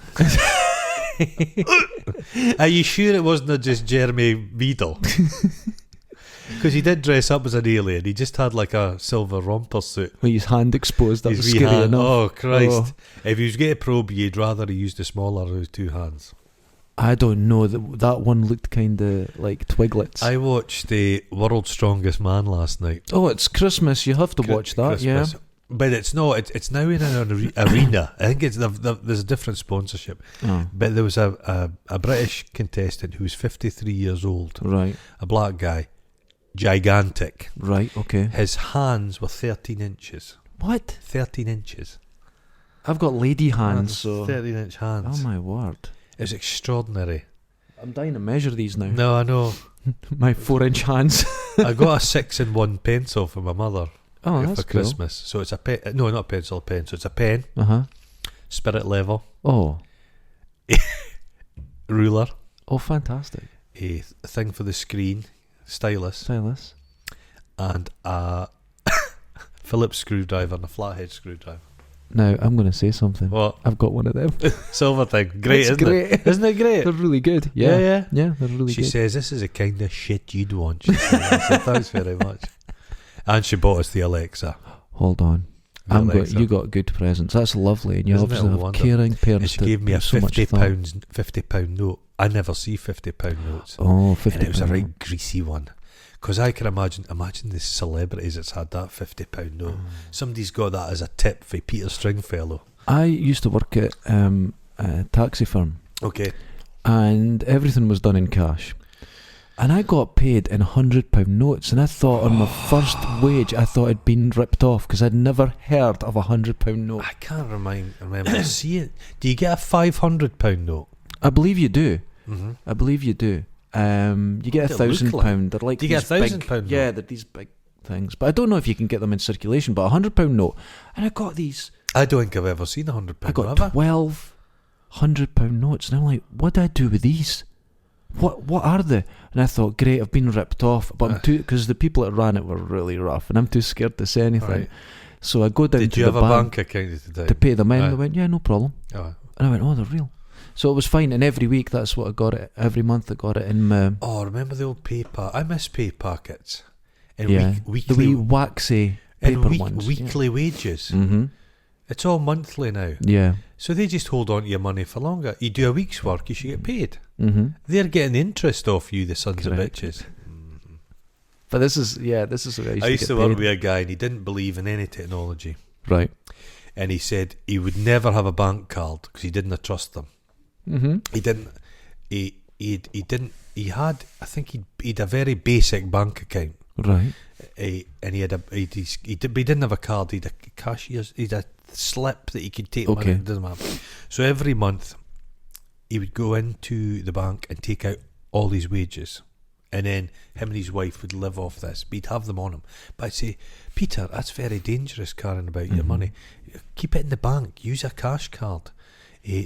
Are you sure it wasn't just Jeremy Beadle? Because he did dress up as an alien. He just had like a silver romper suit. With his hand exposed. That His was wee scary hand. enough. Oh, Christ. Oh. If he was going to probe you, you'd rather he used the smaller of his two hands. I don't know. That one looked kind of like Twiglets. I watched the World's Strongest Man last night. Oh, it's Christmas. You have to watch that, Christmas. yeah. But it's now in an arena. I think there's a different sponsorship. Oh, But there was a British contestant who was 53 years old, right, a black guy, gigantic. right, okay. His hands were 13 inches. What? 13 inches. I've got lady hands, so... 13-inch hands. Oh, my word. It was extraordinary. I'm dying to measure these now. No, I know. My 4-inch hands. I got a 6-in-1 pencil from my mother Oh, for that's cool. Christmas. So it's a pen. No, not pencil, a pen. So it's a pen, Uh-huh. spirit level, Oh. ruler, Oh, fantastic. a thing for the screen, stylus, Stylus. and a Phillips screwdriver and a flathead screwdriver. Now, I'm going to say something. What? I've got one of them. Silver thing. Great, It's isn't great. it? Isn't it great? They're really good. Yeah. yeah. Yeah, they're really She good. says, this is the kind of shit you'd want. She said, I said, thanks very much. And she bought us the Alexa. Hold on. The Alexa. You got good presents. That's lovely. And you Isn't it obviously a have wonder? caring parents. And she that gave me a put so much thought. £50 note. I never see £50 notes. Oh, 50 And it was a pound right note. greasy one. Because I can imagine the celebrities that's had that £50 note. Somebody's got that as a tip for Peter Stringfellow. I used to work at a taxi firm. Okay. And everything was done in cash. And I got paid in £100 notes, and I thought on my first wage, I thought I'd been ripped off because I'd never heard of £100 note. I can't remember seeing. Do you get a £500 note? I believe you do. Mm-hmm. I believe you do. You get £1,000. They're like, do you get a £1,000 note? Yeah, they're these big things. But I don't know if you can get them in circulation. But £100 note, and I got these. I don't think I've ever seen £100 note. I got 12 £100 notes, and I'm like, what do I do with these? What are they? And I thought, great, I've been ripped off. But I'm too, because the people that ran it were really rough, and I'm too scared to say anything. Right. So I go down to the bank. Did you have a bank account to pay them in? They went, yeah, no problem. Oh. And I went, oh, they're real. So it was fine. And every week, that's what I got it. Every month, I got it in my. Oh, remember the old paper? I miss pay packets. And yeah, weekly, the wee waxy paper ones. Weekly wages. Mm-hmm. It's all monthly now. Yeah. So they just hold on to your money for longer. You do a week's work, you should get paid. Mm-hmm. They're getting the interest off you, the sons Correct. of bitches. Mm-hmm. But this is what I used to work with a guy, and he didn't believe in any technology. Right. And he said he would never have a bank card because he didn't trust them. Mm-hmm. He didn't. He didn't. He had. I think he'd a very basic bank account. Right. And he had he didn't have a card. He'd a cashier's. He'd a slip that he could take money. It doesn't matter. So every month he would go into the bank and take out all his wages, and then him and his wife would live off this. But he'd have them on him. But I'd say, Peter, that's very dangerous carrying about your money. Keep it in the bank. Use a cash card.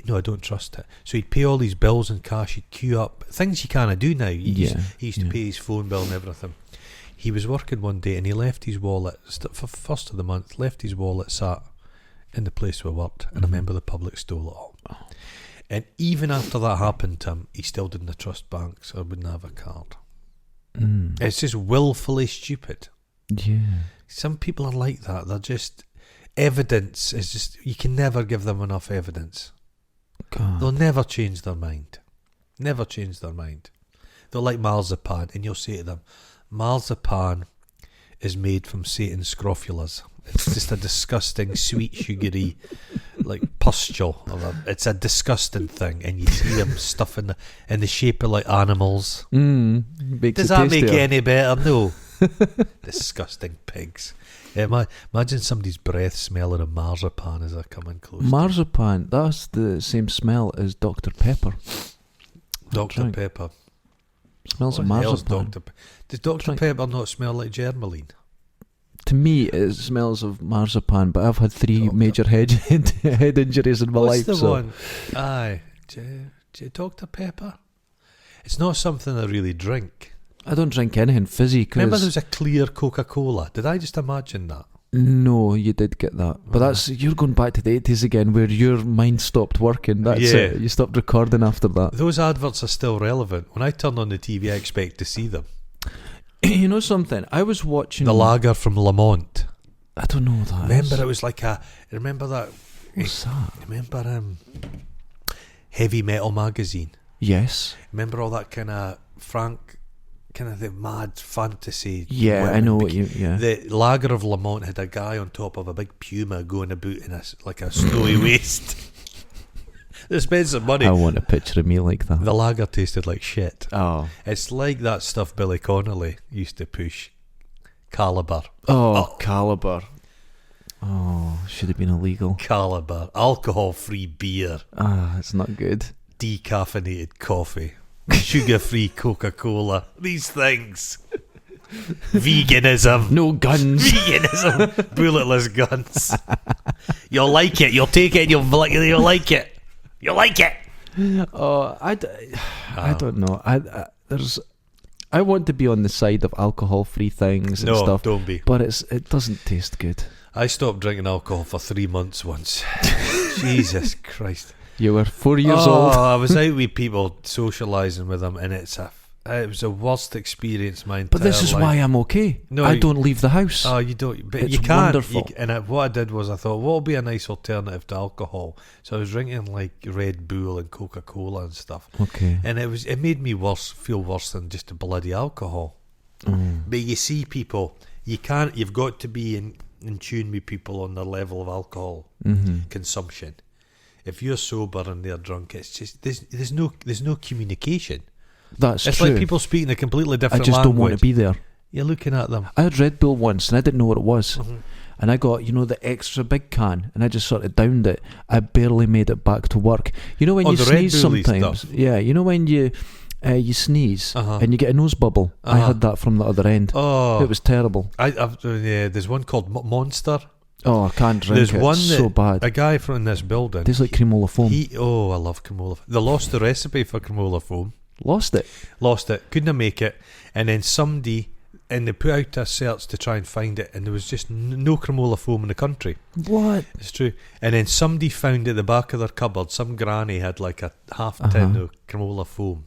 No, I don't trust it. So he'd pay all these bills in cash. He'd queue up. Things you can't do now. He used to pay his phone bill and everything. He was working one day and he left his wallet, for first of the month, left his wallet sat in the place we worked, and a member of the public stole it all. Oh. And even after that happened to him, he still didn't trust banks or wouldn't have a card. It's just willfully stupid. Yeah. Some people are like that. They're just, evidence is just, you can never give them enough evidence. God. They'll never change their mind. Never change their mind. They're like marzipan, and you'll say to them, marzipan is made from Satan's scrofulas. It's just a disgusting, sweet, sugary, like pustule. It's a disgusting thing, and you see them stuff in the shape of like animals. Does that make it any better? No. Disgusting pigs. Yeah, imagine somebody's breath smelling of marzipan as they're coming close. Marzipan, that's the same smell as Dr. Pepper. Dr. Pepper. Smells of marzipan. Does Dr. Pepper not smell like germaline? To me, it smells of marzipan, but I've had 3 major head injuries in my life. What's the one? Aye. Dr. Pepper? It's not something I really drink. I don't drink anything fizzy. Remember there was a clear Coca-Cola? Did I just imagine that? No, you did get that. But you're going back to the 80s again, where your mind stopped working. That's it. You stopped recording after that. Those adverts are still relevant. When I turn on the TV, I expect to see them. You know something? I was watching the lager from Lamont. I don't know what that remember is. It was like remember that? What's that? Remember Heavy Metal magazine? Yes. Remember all that kind of kind of the mad fantasy? Yeah, I know what you. Yeah. The lager of Lamont had a guy on top of a big puma going about in a snowy waste. They spent some money. I want a picture of me like that. The lager tasted like shit. Oh. It's like that stuff Billy Connolly used to push. Caliber. Oh, Caliber. Oh, should have been illegal. Caliber. Alcohol-free beer. It's not good. Decaffeinated coffee. Sugar-free Coca-Cola. These things. Veganism. No guns. Veganism. Bulletless guns. You'll like it. You'll take it and you'll like it. You like it? Oh, I don't know. I want to be on the side of alcohol-free things and stuff. No, don't be. But it doesn't taste good. I stopped drinking alcohol for 3 months once. Jesus Christ. You were 4 years old. I was out with people, socialising with them, and it was the worst experience my entire life. But this is why I'm okay. No, I don't leave the house. Oh, you don't. But it's you can't. Wonderful. What I did was I thought, what will be a nice alternative to alcohol? So I was drinking like Red Bull and Coca-Cola and stuff. Okay. And it made me feel worse than just the bloody alcohol. But you see people, you've got to be in tune with people on their level of alcohol consumption. If you're sober and they're drunk, it's just there's no communication. That's it's true. like people speaking a completely different I just language. don't want to be there. You're looking at them. I had Red Bull once and I didn't know what it was. And I got, the extra big can, and I just sort of downed it. I barely made it back to work. You know when you sneeze sometimes? Stuff. Yeah, you know when you sneeze and you get a nose bubble? I had that from the other end. Oh, it was terrible. There's one called Monster. Oh, I can't drink There's it. one It's so bad. A guy from this building. Tastes like cremola foam. I love cremola foam. They lost the recipe for cremola foam. Lost it. Couldn't make it. And then somebody, and they put out a search to try and find it, and there was just no cremola foam in the country. What? It's true. And then somebody found at the back of their cupboard, some granny had like a half tin of cremola foam,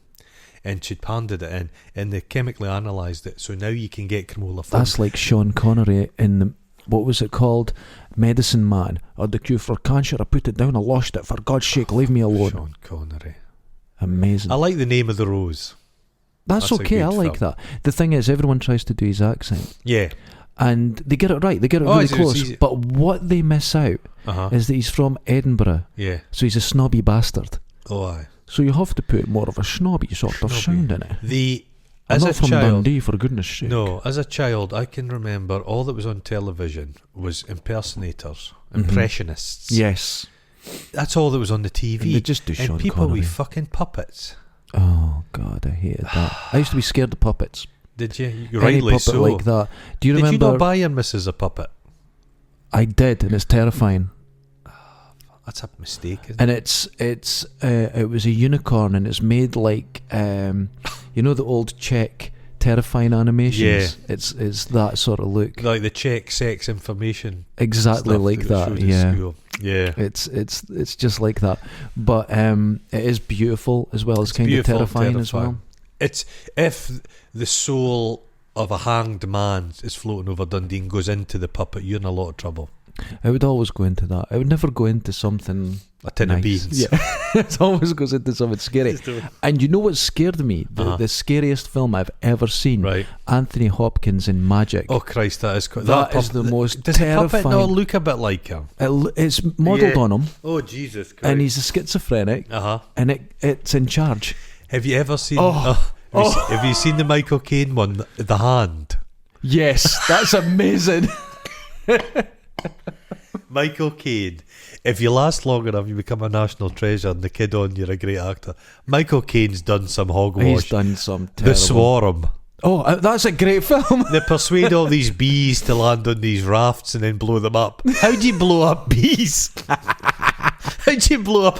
and she'd pounded it in, and they chemically analysed it, so now you can get cremola foam. That's like Sean Connery in the, what was it called? Medicine Man. Or the cure for cancer. I put it down, I lost it. For God's sake, leave me alone. Sean Connery. Amazing. I like The Name of the Rose. That's okay, I like that. The thing is, everyone tries to do his accent. Yeah. And they get it right, they get it really close. But what they miss out is that he's from Edinburgh. Yeah. So he's a snobby bastard. Oh, aye. So you have to put more of a snobby sort of sound in it. I'm As not a from child, Dundee, for goodness sake. No, as a child, I can remember all that was on television was impersonators, impressionists. Yes. That's all that was on the TV. And they just do Sean and people Connery. with fucking puppets. Oh, God, I hated that. I used to be scared of puppets. Did you? Any Rightly puppet so. like that. Do you remember? Did you not buy your missus a puppet? I did, and it's terrifying. That's a mistake, isn't And it was a unicorn, and it's made like the old Czech terrifying animations. Yeah. It's that sort of look. Like the Czech sex information. Exactly stuff like that. showed in Yeah. school. Yeah. It's just like that. But it is beautiful as well as kind of terrifying as well. It's if the soul of a hanged man is floating over Dundee and goes into the puppet, you're in a lot of trouble. I would always go into that. I would never go into something A tin nice. of beans. Yeah. It always goes into something scary. And you know what scared me? The scariest film I've ever seen. Right. Anthony Hopkins in Magic. Oh Christ, that is that is the most does terrifying. Does the puppet not look a bit like him? It's modelled on him, Oh Jesus Christ. and he's a schizophrenic, and it's in charge. Have you ever seen? Have you seen the Michael Caine one, The Hand? Yes, that's amazing. Michael Caine. If you last long enough, you become a national treasure, and the kid on you're a great actor. Michael Caine's done some hogwash. He's done some terrible. The Swarm. Oh, that's a great film. They persuade all these bees to land on these rafts and then blow them up. How do you blow up bees? How do you blow up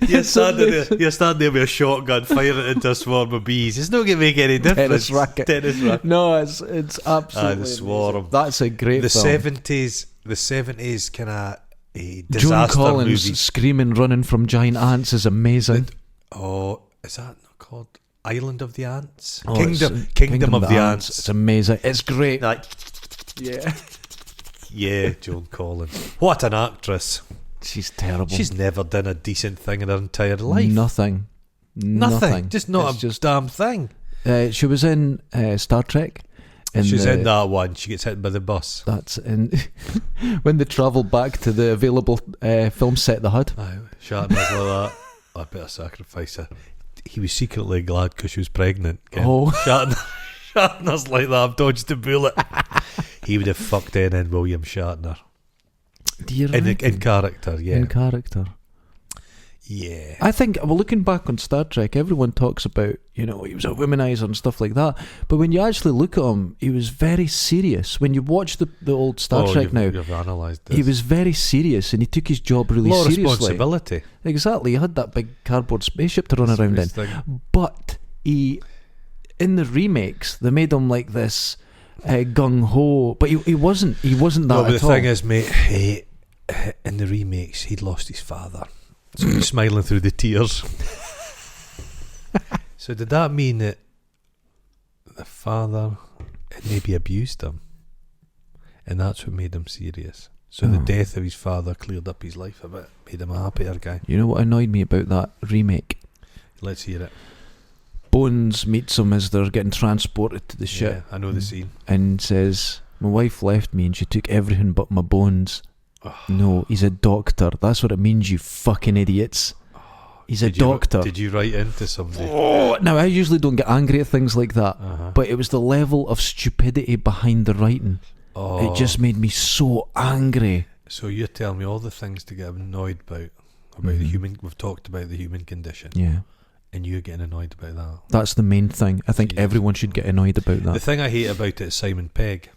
you're standing there with a shotgun firing into a swarm of bees. It's not going to make any difference. Tennis racket. No, it's absolutely The Swarm. amazing. That's a great The film. 70s kind of Joan disaster Collins movie. screaming, running from giant ants is amazing. Is that not called Island of the Ants? Oh, Kingdom of the Ants. It's amazing. It's great. Yeah. Yeah, Joan Collins. What an actress. She's terrible. She's never done a decent thing in her entire life. Nothing. Just not It's a damn thing. She was in Star Trek. She's in that one. She gets hit by the bus. That's in when they travel back to the available film set they had. Shatner's like that. I better sacrifice her. He was secretly glad because she was pregnant. Oh. Shatner's like that. I've dodged the bullet. He would have fucked in William Shatner. Do you in character, yeah. In character. Yeah. I think, well, looking back on Star Trek, everyone talks about, he was a womanizer and stuff like that. But when you actually look at him, he was very serious. When you watch the old Star Trek now, you've analysed this. he was very serious and he took his job really a lot seriously. of responsibility. Exactly. He had that big cardboard spaceship to run around in. But in the remakes, they made him like this gung-ho. But he wasn't that at all. The thing is, mate, in the remakes, he'd lost his father. So he's smiling through the tears. So did that mean that the father had maybe abused him? And that's what made him serious. So the death of his father cleared up his life a bit, made him a happier guy. You know what annoyed me about that remake? Let's hear it. Bones meets him as they're getting transported to the ship. I know the scene. And says, my wife left me and she took everything but my bones. Oh. No, he's a doctor. That's what it means, you fucking idiots. He's a doctor. Did you write into somebody? Oh, now, I usually don't get angry at things like that, but it was the level of stupidity behind the writing. Oh. It just made me so angry. So you're telling me all the things to get annoyed about the human. We've talked about the human condition. Yeah. And you're getting annoyed about that. That's the main thing. I think everyone should get annoyed about that. The thing I hate about it is Simon Pegg.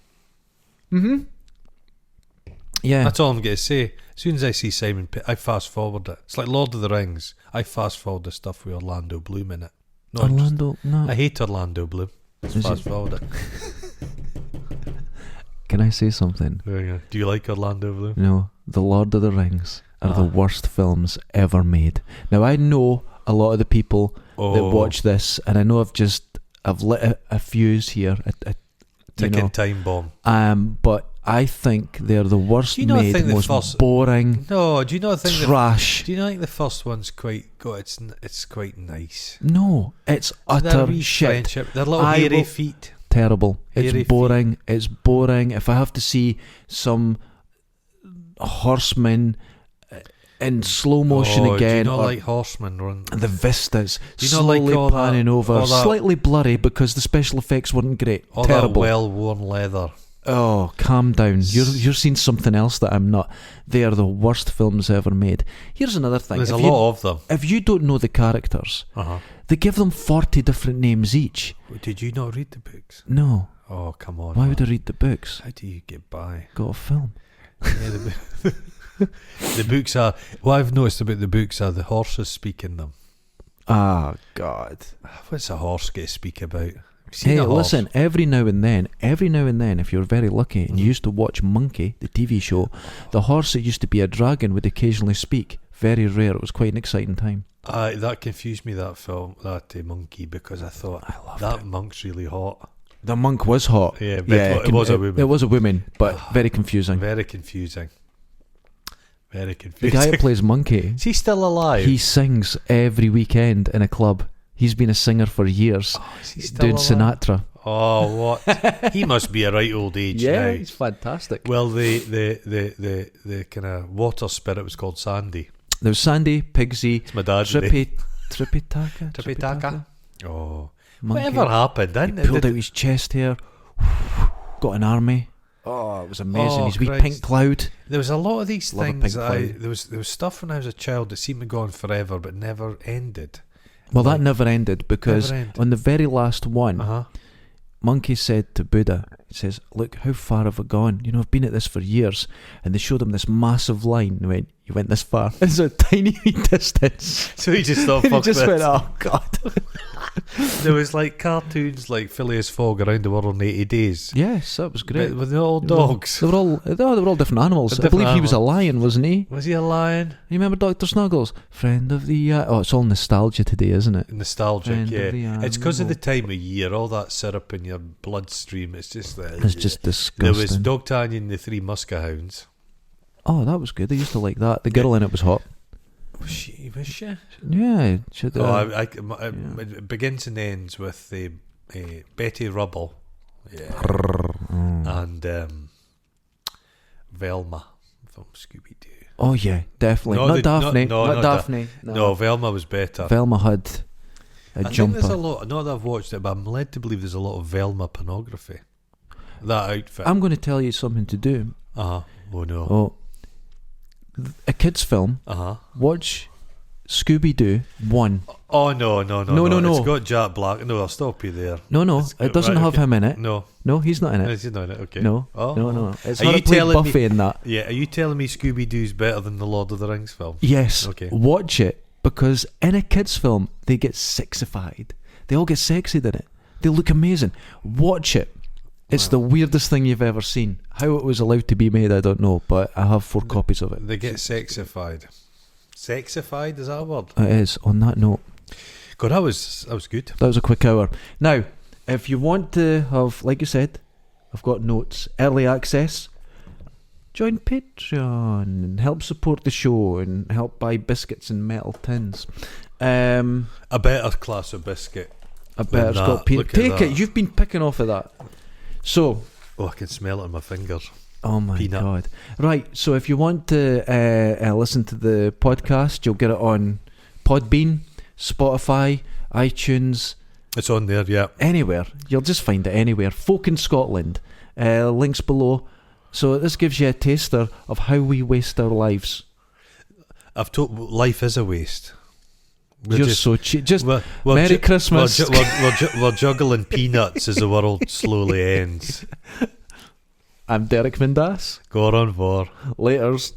Mm-hmm. Yeah. That's all I'm going to say. As soon as I see Simon Pegg, I fast forward it. It's like Lord of the Rings. I fast forward the stuff with Orlando Bloom in it. No. I hate Orlando Bloom. Just fast forward it. Can I say something? Do you like Orlando Bloom? No. The Lord of the Rings are the worst films ever made. Now, I know a lot of the people that watch this, and I know I've lit a fuse here, a ticking time bomb. But I think they're the worst made, most boring. No, do you not think trash? Do you not think the first one's quite good? It's quite nice. No, it's utter shit. Friendship. They're little hairy feet. Terrible. Hairy it's boring. Feet. It's boring. If I have to see some horseman in slow motion again, do you not like Horseman run? The vistas, do you not slowly like panning over, slightly blurry because the special effects weren't great. All terrible. That well-worn leather. Oh, calm down. You're seeing something else that I'm not. They are the worst films ever made. Here's another thing. There's a lot of them. If you don't know the characters, they give them 40 different names each. Did you not read the books? No. Oh, come on. Why would I read the books? How do you get by? Got a film. Yeah, the books are. What I've noticed about the books are the horses speak in them. Ah, God. What's a horse get to speak about? Hey, listen, every now and then, if you're very lucky and you used to watch Monkey, the TV show, the horse that used to be a dragon would occasionally speak. Very rare. It was quite an exciting time. That confused me, that film, that Monkey, because I thought, that monk's really hot. The monk was hot. Yeah, it was a woman. It was a woman, but very confusing. Very confusing. The guy who plays Monkey, is he still alive? He sings every weekend in a club. He's been a singer for years, doing alive? Sinatra. Oh, what? He must be a right old age now. Yeah, he's fantastic. Well, the kind of water spirit was called Sandy. There was Sandy, Pigsy, it's my dad's Tripitaka. Oh, Monkey. Whatever happened? He pulled out his chest hair, got an army. Oh, it was amazing. His wee pink cloud. There was a lot of these things. There was stuff when I was a child that seemed to go on forever but never ended. Well, that never ended because on the very last one, Monkey said to Buddha, he says, "Look, how far have I gone? You know, I've been at this for years." And they showed him this massive line and went, "You went this far." It's a tiny wee distance. So he just thought, fuck this. He just went, "Oh, God." There was like cartoons like Phileas Fogg Around the World in 80 Days. Yes, that was great. With all dogs. They were all different animals. I believe he was a lion, wasn't he? Was he a lion? You remember Dr. Snuggles? Friend of the Oh, it's all nostalgia today, isn't it? Nostalgic, yeah. It's because of the time of year, all that syrup in your bloodstream. It's just disgusting. There was D'Artagnan and the Three Muskehounds. Oh, that was good. I used to like that. The girl in it was hot. Was she? Yeah. It begins and ends with Betty Rubble, and Velma from Scooby Doo. Oh yeah, definitely. Not Daphne. Not Daphne. No, Velma was better. Velma had a jumper. Think there's a lot. Not that I've watched it, but I'm led to believe there's a lot of Velma pornography. That outfit. I'm going to tell you something to do. Oh no. Oh. A kids film. Watch Scooby Doo 1. Oh no! It's got Jack Black. No, I'll stop you there. No, it doesn't have him in it. No, he's not in it. Is he not in it? Okay. No. It's not telling Buffy in that. Yeah. Are you telling me Scooby Doo's better than the Lord of the Rings film? Yes. Okay. Watch it because in a kids film they get sexified. They all get sexy in it. They look amazing. Watch it. It's the weirdest thing you've ever seen. How it was allowed to be made, I don't know, but I have 4 copies of it. They get sexified. Sexified, is that a word? It is. On that note, God, that was good. That was a quick hour. Now, if you want to have, like you said, I've got notes, early access, join Patreon and help support the show and help buy biscuits and metal tins. A better class of biscuit. I bet it's got peanut. Take it. You've been picking off of that. So. Oh, I can smell it on my fingers. Oh my God. Right, so if you want to listen to the podcast, you'll get it on Podbean, Spotify, iTunes. It's on there, yeah. Anywhere. You'll just find it anywhere. Folk in Scotland. Links below. So this gives you a taster of how we waste our lives. I've told life is a waste. You're so cheap. Merry Christmas. We're juggling peanuts as the world slowly ends. I'm Derek Vindas. Go on for. Laters.